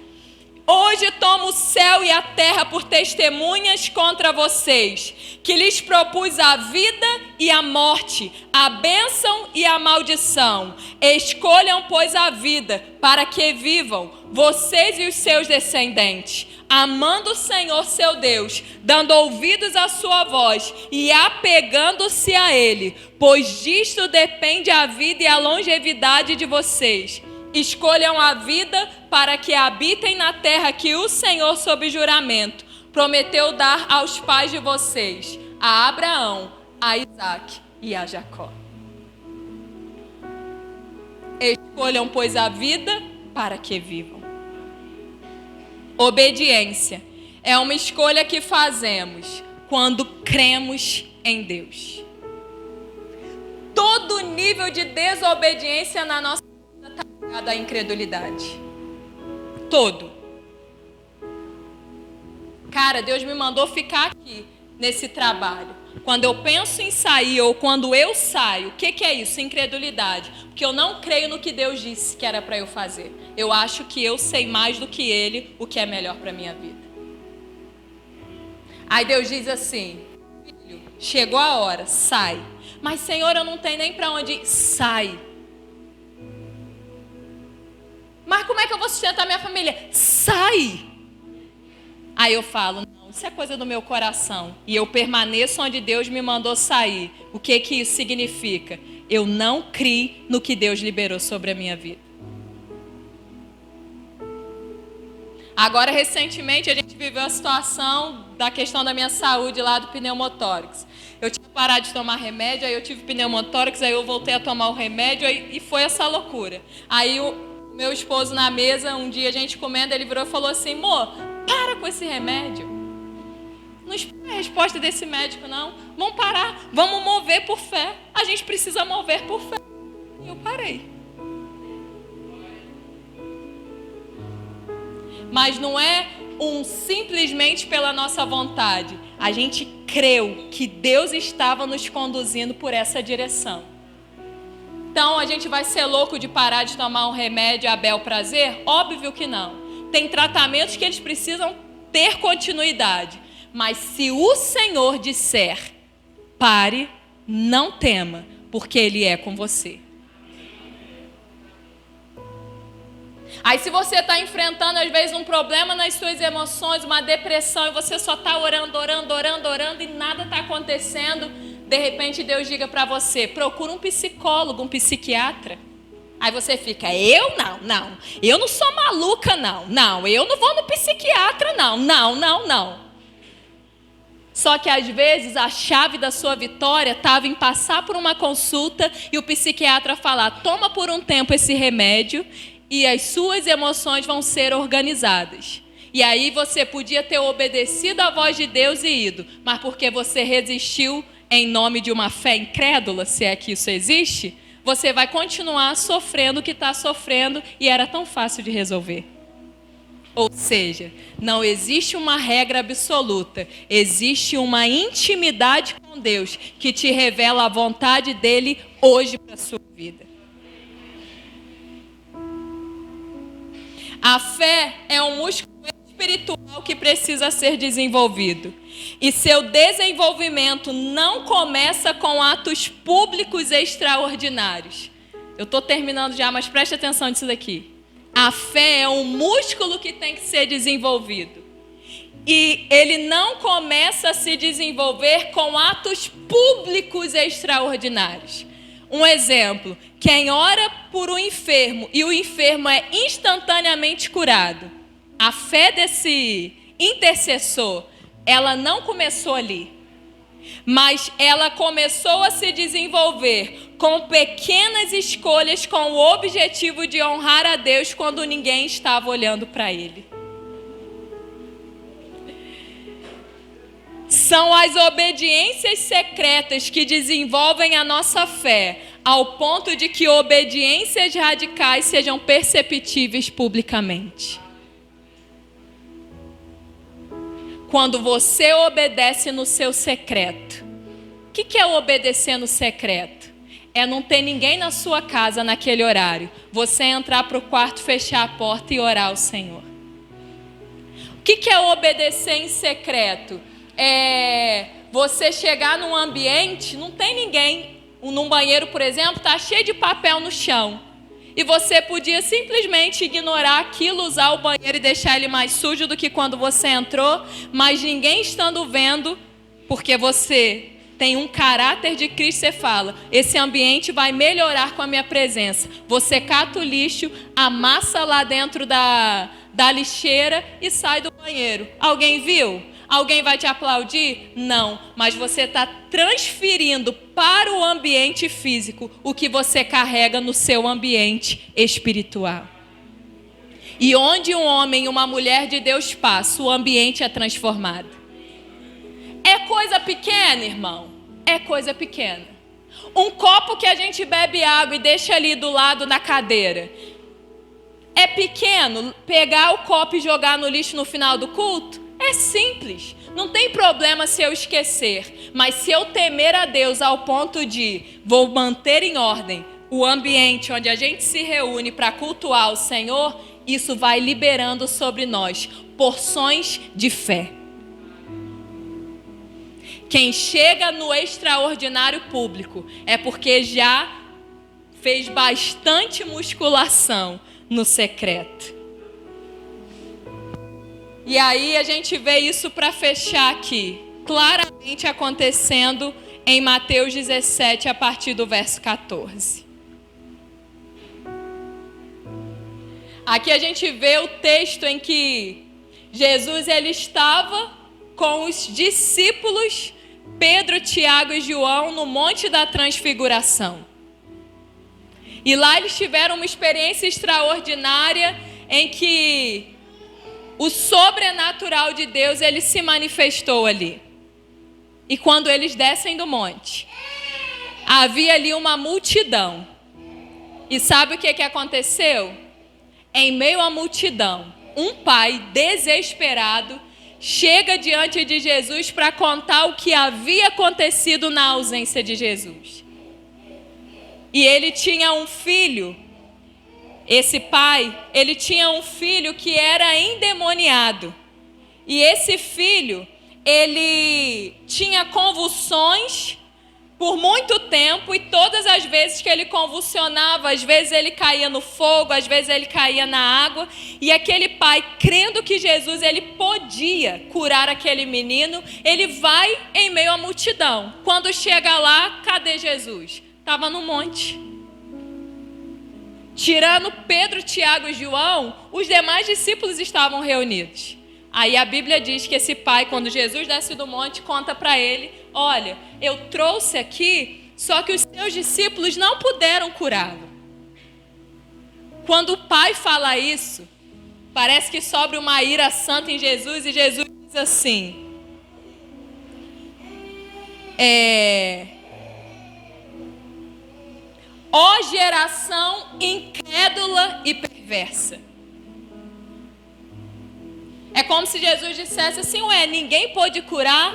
hoje tomo o céu e a terra por testemunhas contra vocês, que lhes propus a vida e a morte, a bênção e a maldição. Escolham, pois, a vida, para que vivam, vocês e os seus descendentes, amando o Senhor seu Deus, dando ouvidos à sua voz e apegando-se a Ele, pois disto depende a vida e a longevidade de vocês. Escolham a vida para que habitem na terra que o Senhor, sob juramento, prometeu dar aos pais de vocês, a Abraão, a Isaque e a Jacó. Escolham, pois, a vida para que vivam. Obediência é uma escolha que fazemos quando cremos em Deus. Todo nível de desobediência na nossa vida está ligado à incredulidade. Todo. Cara, Deus me mandou ficar aqui nesse trabalho. Quando eu penso em sair ou quando eu saio, o que é isso? Incredulidade. Porque eu não creio no que Deus disse que era para eu fazer. Eu acho que eu sei mais do que Ele o que é melhor para a minha vida. Aí Deus diz assim: filho, chegou a hora, sai. Mas Senhor, eu não tenho nem para onde ir. Sai. Mas como é que eu vou sustentar minha família? Sai. Aí eu falo: não, isso é coisa do meu coração. E eu permaneço onde Deus me mandou sair. O que isso significa? Eu não creio no que Deus liberou sobre a minha vida. Agora, recentemente, a gente viveu a situação da questão da minha saúde lá do pneumotórax. Eu tinha parado de tomar remédio, aí eu tive pneumotórax, aí eu voltei a tomar o remédio e foi essa loucura. Aí o meu esposo na mesa, um dia a gente comendo, ele virou e falou assim: amor, para com esse remédio. Não espera a resposta desse médico, não. Vamos parar, vamos mover por fé. A gente precisa mover por fé. E eu parei. Mas não é simplesmente pela nossa vontade. A gente creu que Deus estava nos conduzindo por essa direção. Então a gente vai ser louco de parar de tomar um remédio a bel prazer? Óbvio que não. Tem tratamentos que eles precisam ter continuidade. Mas se o Senhor disser: pare, não tema, porque Ele é com você. Aí se você está enfrentando às vezes um problema nas suas emoções, uma depressão, e você só está orando e nada está acontecendo, de repente Deus diga para você: procura um psicólogo, um psiquiatra. Aí você fica: eu não, eu não sou maluca não, eu não vou no psiquiatra não. Só que às vezes a chave da sua vitória estava em passar por uma consulta e o psiquiatra falar: toma por um tempo esse remédio e as suas emoções vão ser organizadas. E aí você podia ter obedecido à voz de Deus e ido, mas porque você resistiu em nome de uma fé incrédula, se é que isso existe, você vai continuar sofrendo o que está sofrendo e era tão fácil de resolver. Ou seja, não existe uma regra absoluta, existe uma intimidade com Deus que te revela a vontade dele hoje para a sua vida. A fé é um músculo espiritual que precisa ser desenvolvido. E seu desenvolvimento não começa com atos públicos extraordinários. Eu estou terminando já, mas preste atenção nisso daqui. A fé é um músculo que tem que ser desenvolvido. E ele não começa a se desenvolver com atos públicos extraordinários. Um exemplo, quem ora por um enfermo e o enfermo é instantaneamente curado. A fé desse intercessor, ela não começou ali, mas ela começou a se desenvolver com pequenas escolhas com o objetivo de honrar a Deus quando ninguém estava olhando para ele. São as obediências secretas que desenvolvem a nossa fé, ao ponto de que obediências radicais sejam perceptíveis publicamente. Quando você obedece no seu secreto. O que é obedecer no secreto? É não ter ninguém na sua casa naquele horário. Você entrar para o quarto, fechar a porta e orar ao Senhor. O que é obedecer em secreto? É você chegar num ambiente, não tem ninguém. Num banheiro, por exemplo, está cheio de papel no chão. E você podia simplesmente ignorar aquilo, usar o banheiro e deixar ele mais sujo do que quando você entrou, mas ninguém estando vendo, porque você tem um caráter de Cristo, você fala: esse ambiente vai melhorar com a minha presença. Você cata o lixo, amassa lá dentro da lixeira e sai do banheiro. Alguém viu? Alguém vai te aplaudir? Não, mas você está transferindo para o ambiente físico o que você carrega no seu ambiente espiritual. E onde um homem e uma mulher de Deus passam, o ambiente é transformado. É coisa pequena, irmão? É coisa pequena. Um copo que a gente bebe água e deixa ali do lado na cadeira. É pequeno pegar o copo e jogar no lixo no final do culto? É simples, não tem problema se eu esquecer, mas se eu temer a Deus ao ponto de vou manter em ordem o ambiente onde a gente se reúne para cultuar o Senhor, isso vai liberando sobre nós porções de fé. Quem chega no extraordinário público é porque já fez bastante musculação no secreto. E aí a gente vê isso para fechar aqui, claramente acontecendo em Mateus 17, a partir do verso 14. Aqui a gente vê o texto em que Jesus ele estava com os discípulos Pedro, Tiago e João no Monte da Transfiguração. E lá eles tiveram uma experiência extraordinária em que o sobrenatural de Deus, ele se manifestou ali. E quando eles descem do monte, havia ali uma multidão. E sabe o que aconteceu? Em meio à multidão, um pai desesperado chega diante de Jesus para contar o que havia acontecido na ausência de Jesus. E ele tinha um filho. Esse pai, ele tinha um filho que era endemoniado. E esse filho, ele tinha convulsões por muito tempo. E todas as vezes que ele convulsionava, às vezes ele caía no fogo, às vezes ele caía na água. E aquele pai, crendo que Jesus ele podia curar aquele menino, ele vai em meio à multidão. Quando chega lá, cadê Jesus? Estava no monte. Tirando Pedro, Tiago e João, os demais discípulos estavam reunidos. Aí a Bíblia diz que esse pai, quando Jesus desce do monte, conta para ele: olha, eu trouxe aqui, só que os seus discípulos não puderam curá-lo. Quando o pai fala isso, parece que sobra uma ira santa em Jesus, e Jesus diz assim: ó geração incrédula e perversa. É como se Jesus dissesse assim: ué, ninguém pôde curar?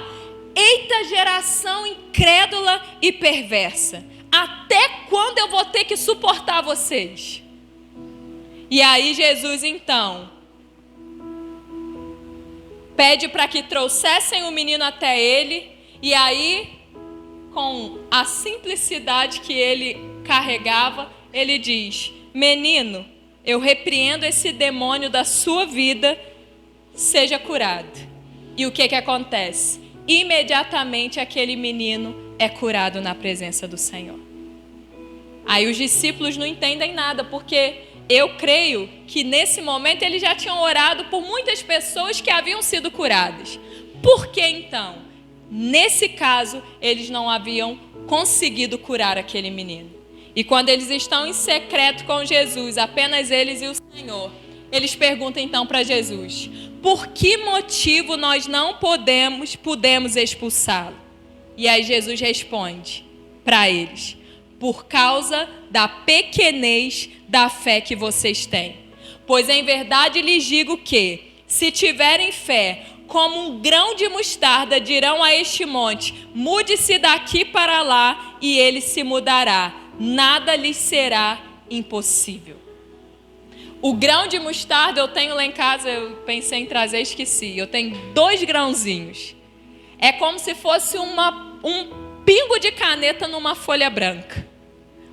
Eita geração incrédula e perversa. Até quando eu vou ter que suportar vocês? E aí Jesus então pede para que trouxessem o menino até ele. E aí, com a simplicidade que ele carregava, ele diz: menino, eu repreendo esse demônio da sua vida, seja curado. E o que acontece? Imediatamente aquele menino é curado na presença do Senhor. Aí os discípulos não entendem nada, porque eu creio que nesse momento eles já tinham orado por muitas pessoas que haviam sido curadas. Por que então? Nesse caso, eles não haviam conseguido curar aquele menino. E quando eles estão em secreto com Jesus, apenas eles e o Senhor, eles perguntam então para Jesus: por que motivo nós não pudemos expulsá-lo? E aí Jesus responde para eles: por causa da pequenez da fé que vocês têm. Pois em verdade lhes digo que, se tiverem fé como um grão de mostarda, dirão a este monte: mude-se daqui para lá, e ele se mudará. Nada lhes será impossível. O grão de mostarda eu tenho lá em casa, eu pensei em trazer, esqueci. Eu tenho 2 grãozinhos. É como se fosse um pingo de caneta numa folha branca.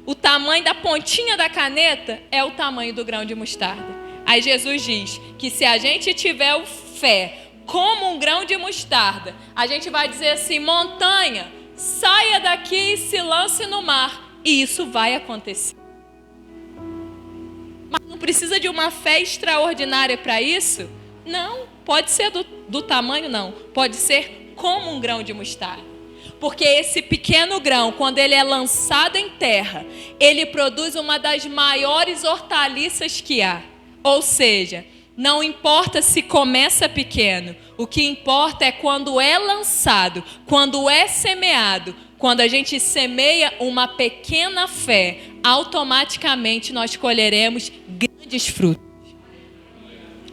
O tamanho da pontinha da caneta é o tamanho do grão de mostarda. Aí Jesus diz que se a gente tiver fé como um grão de mostarda, a gente vai dizer assim: montanha, saia daqui e se lance no mar. E isso vai acontecer. Mas não precisa de uma fé extraordinária para isso? Não, pode ser do tamanho, não. Pode ser como um grão de mostarda. Porque esse pequeno grão, quando ele é lançado em terra, ele produz uma das maiores hortaliças que há. Ou seja, não importa se começa pequeno, o que importa é quando é lançado, quando é semeado. Quando a gente semeia uma pequena fé, automaticamente nós colheremos grandes frutos.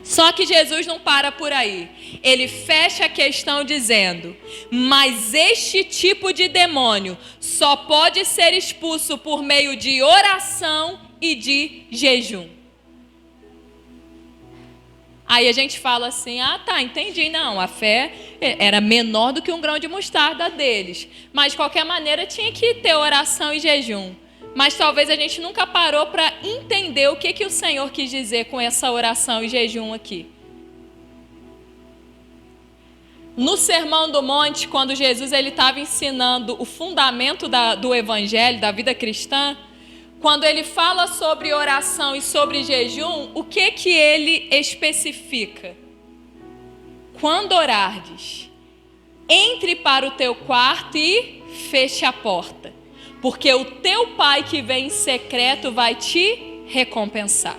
Só que Jesus não para por aí. Ele fecha a questão dizendo: mas este tipo de demônio só pode ser expulso por meio de oração e de jejum. Aí a gente fala assim: ah, tá, entendi. Não, a fé era menor do que um grão de mostarda deles. Mas, de qualquer maneira, tinha que ter oração e jejum. Mas talvez a gente nunca parou para entender o que o Senhor quis dizer com essa oração e jejum aqui. No Sermão do Monte, quando Jesus estava ensinando o fundamento do Evangelho, da vida cristã, quando ele fala sobre oração e sobre jejum, o que ele especifica? Quando orardes, entre para o teu quarto e feche a porta, porque o teu pai que vem em secreto vai te recompensar.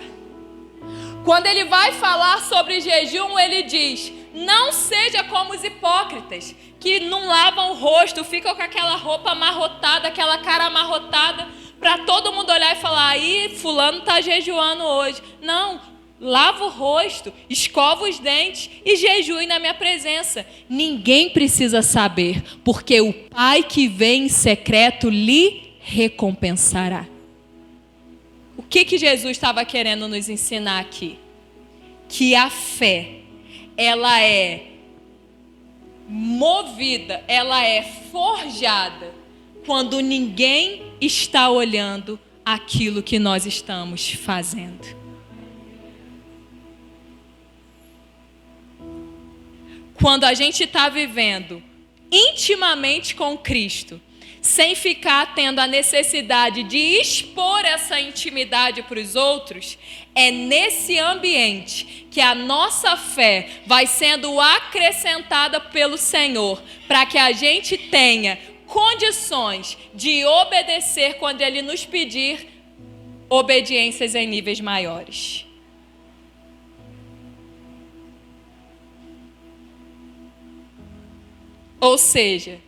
Quando ele vai falar sobre jejum, ele diz: não seja como os hipócritas, que não lavam o rosto, ficam com aquela roupa amarrotada, aquela cara amarrotada, para todo mundo olhar e falar: aí fulano está jejuando hoje. Não, lava o rosto, escova os dentes e jejue na minha presença. Ninguém precisa saber, porque o Pai que vem em secreto lhe recompensará. O que Jesus estava querendo nos ensinar aqui? Que a fé, ela é movida, ela é forjada quando ninguém está olhando aquilo que nós estamos fazendo. Quando a gente está vivendo intimamente com Cristo, sem ficar tendo a necessidade de expor essa intimidade para os outros, é nesse ambiente que a nossa fé vai sendo acrescentada pelo Senhor, para que a gente tenha condições de obedecer quando Ele nos pedir obediências em níveis maiores. Ou seja,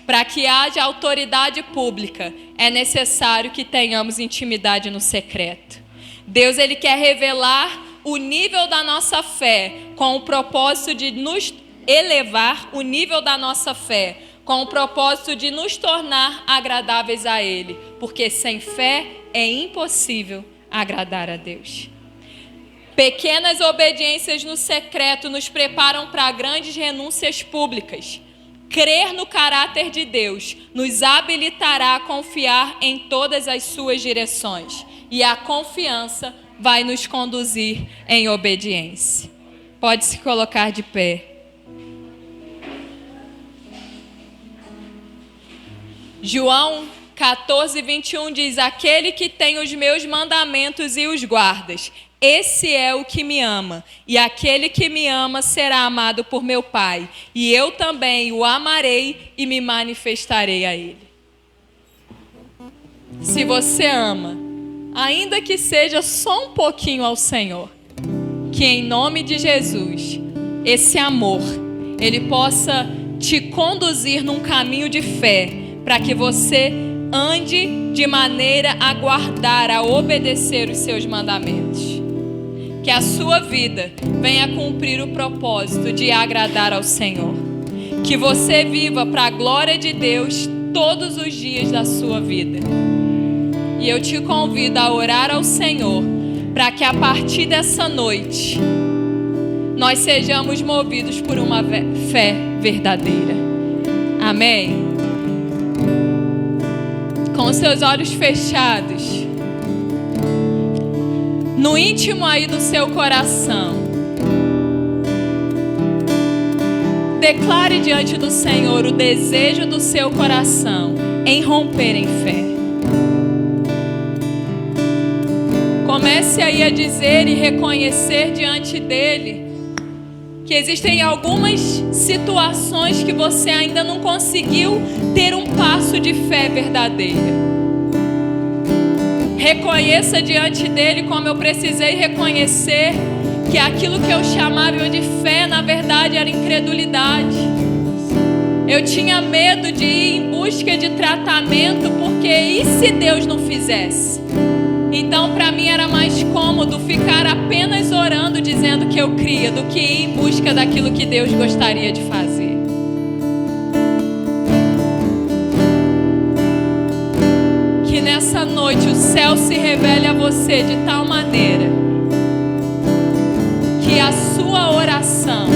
para que haja autoridade pública, é necessário que tenhamos intimidade no secreto. Deus, Ele quer revelar o nível da nossa fé, com o propósito de nos elevar o nível da nossa fé, com o propósito de nos tornar agradáveis a Ele, porque sem fé é impossível agradar a Deus. Pequenas obediências no secreto nos preparam para grandes renúncias públicas. Crer no caráter de Deus nos habilitará a confiar em todas as suas direções. E a confiança vai nos conduzir em obediência. Pode se colocar de pé. João 14:21 diz: aquele que tem os meus mandamentos e os guardas, esse é o que me ama, e aquele que me ama será amado por meu Pai, e eu também o amarei e me manifestarei a ele. Se você ama, ainda que seja só um pouquinho ao Senhor, que em nome de Jesus, esse amor, ele possa te conduzir num caminho de fé, para que você ande de maneira a guardar, a obedecer os seus mandamentos. Que a sua vida venha cumprir o propósito de agradar ao Senhor. Que você viva para a glória de Deus todos os dias da sua vida. E eu te convido a orar ao Senhor, para que a partir dessa noite, nós sejamos movidos por uma fé verdadeira. Amém? Com seus olhos fechados, no íntimo aí do seu coração, declare diante do Senhor o desejo do seu coração em romper em fé. Comece aí a dizer e reconhecer diante dele que existem algumas situações que você ainda não conseguiu ter um passo de fé verdadeira. Reconheça diante dele, como eu precisei reconhecer, que aquilo que eu chamava de fé, na verdade, era incredulidade. Eu tinha medo de ir em busca de tratamento, porque e se Deus não fizesse? Então, para mim, era mais cômodo ficar apenas orando, dizendo que eu cria, do que ir em busca daquilo que Deus gostaria de fazer. Que nessa noite o céu se revele a você de tal maneira que a sua oração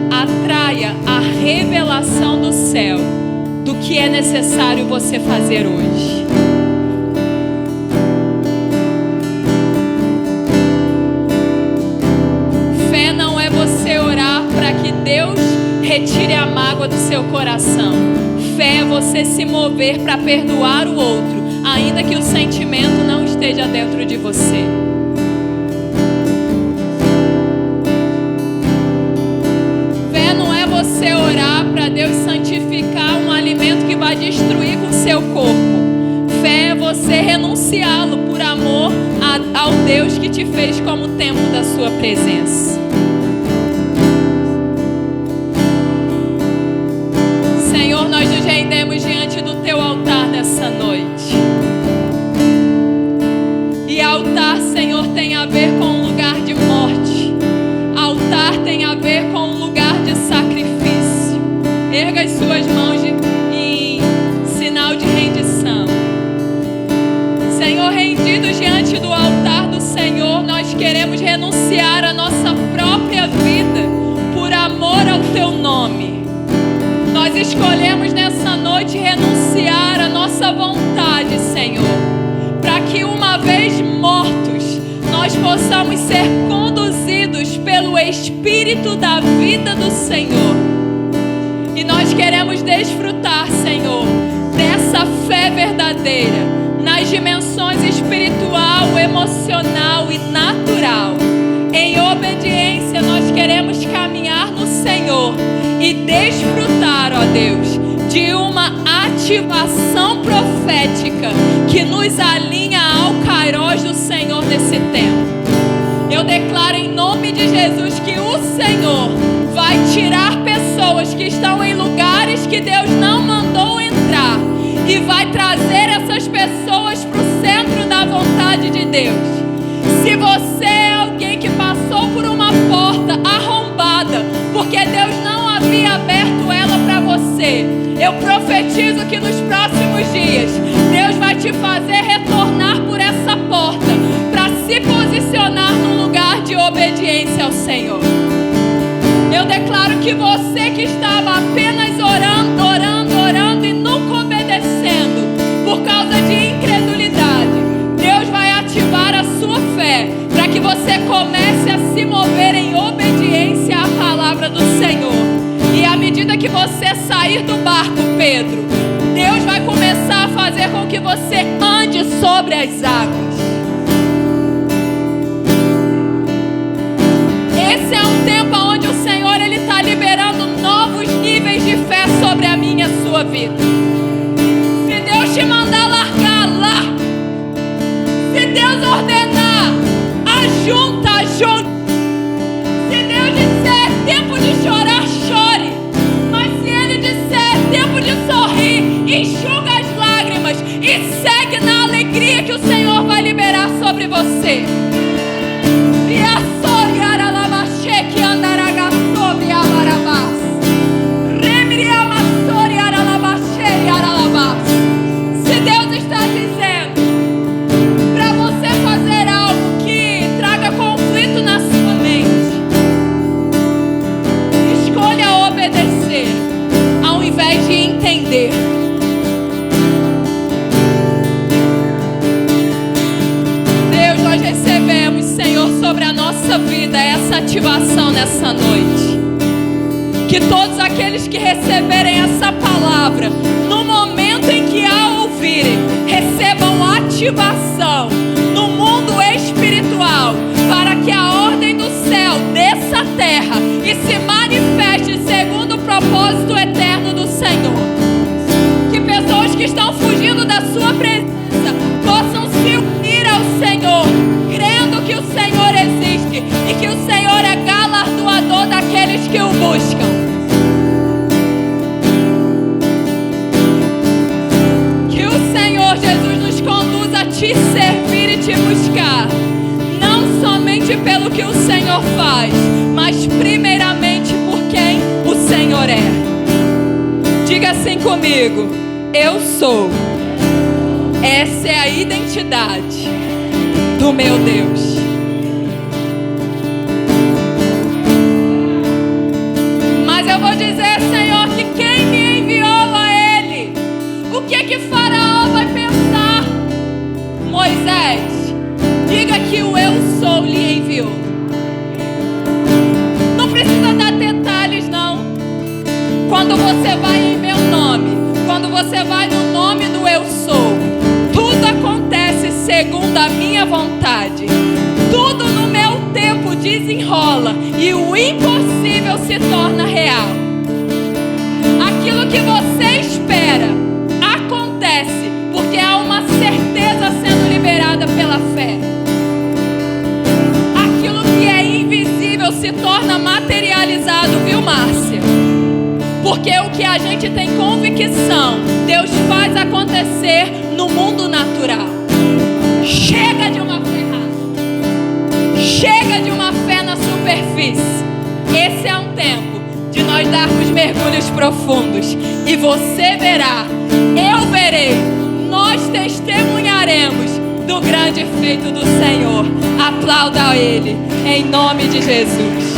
atraia a revelação do céu do que é necessário você fazer hoje. Fé não é você orar para que Deus retire a mágoa do seu coração. Fé é você se mover para perdoar o outro, ainda que o sentimento não esteja dentro de você. Fé não é você orar para Deus santificar um alimento que vai destruir com o seu corpo. Fé é você renunciá-lo por amor ao Deus que te fez como templo da sua presença. Senhor, nós nos rendemos diante do teu altar nessa noite. E altar, Senhor, tem a ver com um lugar de morte. Altar tem a ver com um lugar de sacrifício. Erga as suas mãos em sinal de rendição. Senhor, rendidos diante do altar do Senhor, nós queremos renunciar à nossa própria vida por amor ao teu nome. Nós escolhemos nessa noite renunciar à nossa vontade, Senhor, para que uma vez mortos, nós possamos ser conduzidos pelo Espírito da vida do Senhor. E nós queremos desfrutar, Senhor, dessa fé verdadeira, nas dimensões espiritual, emocional e natural. Em obediência, nós queremos caminhar no Senhor e desfrutar, ó Deus, de uma ativação profética que nos alinha ao Kairos do Senhor nesse tempo. Eu declaro em nome de Jesus que o Senhor vai tirar pessoas que estão em lugares que Deus não mandou entrar e vai trazer essas pessoas para o centro da vontade de Deus. Se você é alguém que passou por uma porta arrombada, porque Deus não havia aberto ela para você, eu profetizo que nos próximos dias Deus vai te fazer retornar por essa porta para se posicionar num lugar de obediência ao Senhor. Eu declaro que você que estava apenas orando e nunca obedecendo por causa de incredulidade, Deus vai ativar a sua fé para que você comece a se mover em obediência à palavra do Senhor. E à medida que você sair do barco, Pedro, Deus vai começar a fazer com que você ande sobre as águas. Esse é um tempo onde o Senhor está liberando novos níveis de fé sobre a minha e a sua vida. Se Deus te mandar largar, lá. Se Deus ordenar, ajunta. Se Deus disser tempo de chorar, chore. Mas se Ele disser tempo de sorrir, enxuga as lágrimas e segue na alegria que o Senhor vai liberar sobre você. Se Deus está dizendo para você fazer algo que traga conflito na sua mente, escolha obedecer ao invés de entender. Deus, nós recebemos, Senhor, sobre a nossa vida essa ativação nessa noite. Que todos aqueles que receberem essa palavra, no momento em que a ouvirem, recebam ativação no mundo espiritual, para que a ordem do céu desça à terra e se manifeste segundo o propósito eterno do Senhor. Que pessoas que estão fugindo da sua presença possam se unir ao Senhor, crendo que o Senhor existe e que o Senhor é galardoador daqueles que o buscam. Que o Senhor Jesus nos conduza a te servir e te buscar, não somente pelo que o Senhor faz, mas primeiramente por quem o Senhor é. Diga assim comigo: eu sou. Essa é a identidade do meu Deus. Mas eu vou dizer, Senhor, que quem me enviou a Ele, o que Faraó vai pensar? Moisés, diga que o eu sou lhe enviou. Não precisa dar detalhes, não. Quando você vai em meu nome, quando você vai no nome do eu sou, tudo acontece segundo a minha vontade. Tudo no meu tempo desenrola e o impossível se torna real. Aquilo que você espera acontece porque há uma certeza sendo liberada pela fé. Aquilo que é invisível se torna materializado, viu, Márcia? Porque o que a gente tem convicção, Deus faz acontecer no mundo natural. Chega de uma fé rasa. Chega de uma fé na superfície. Esse é um tempo de nós darmos mergulhos profundos. E você verá, eu verei, nós testemunharemos do grande feito do Senhor. Aplauda a Ele, em nome de Jesus.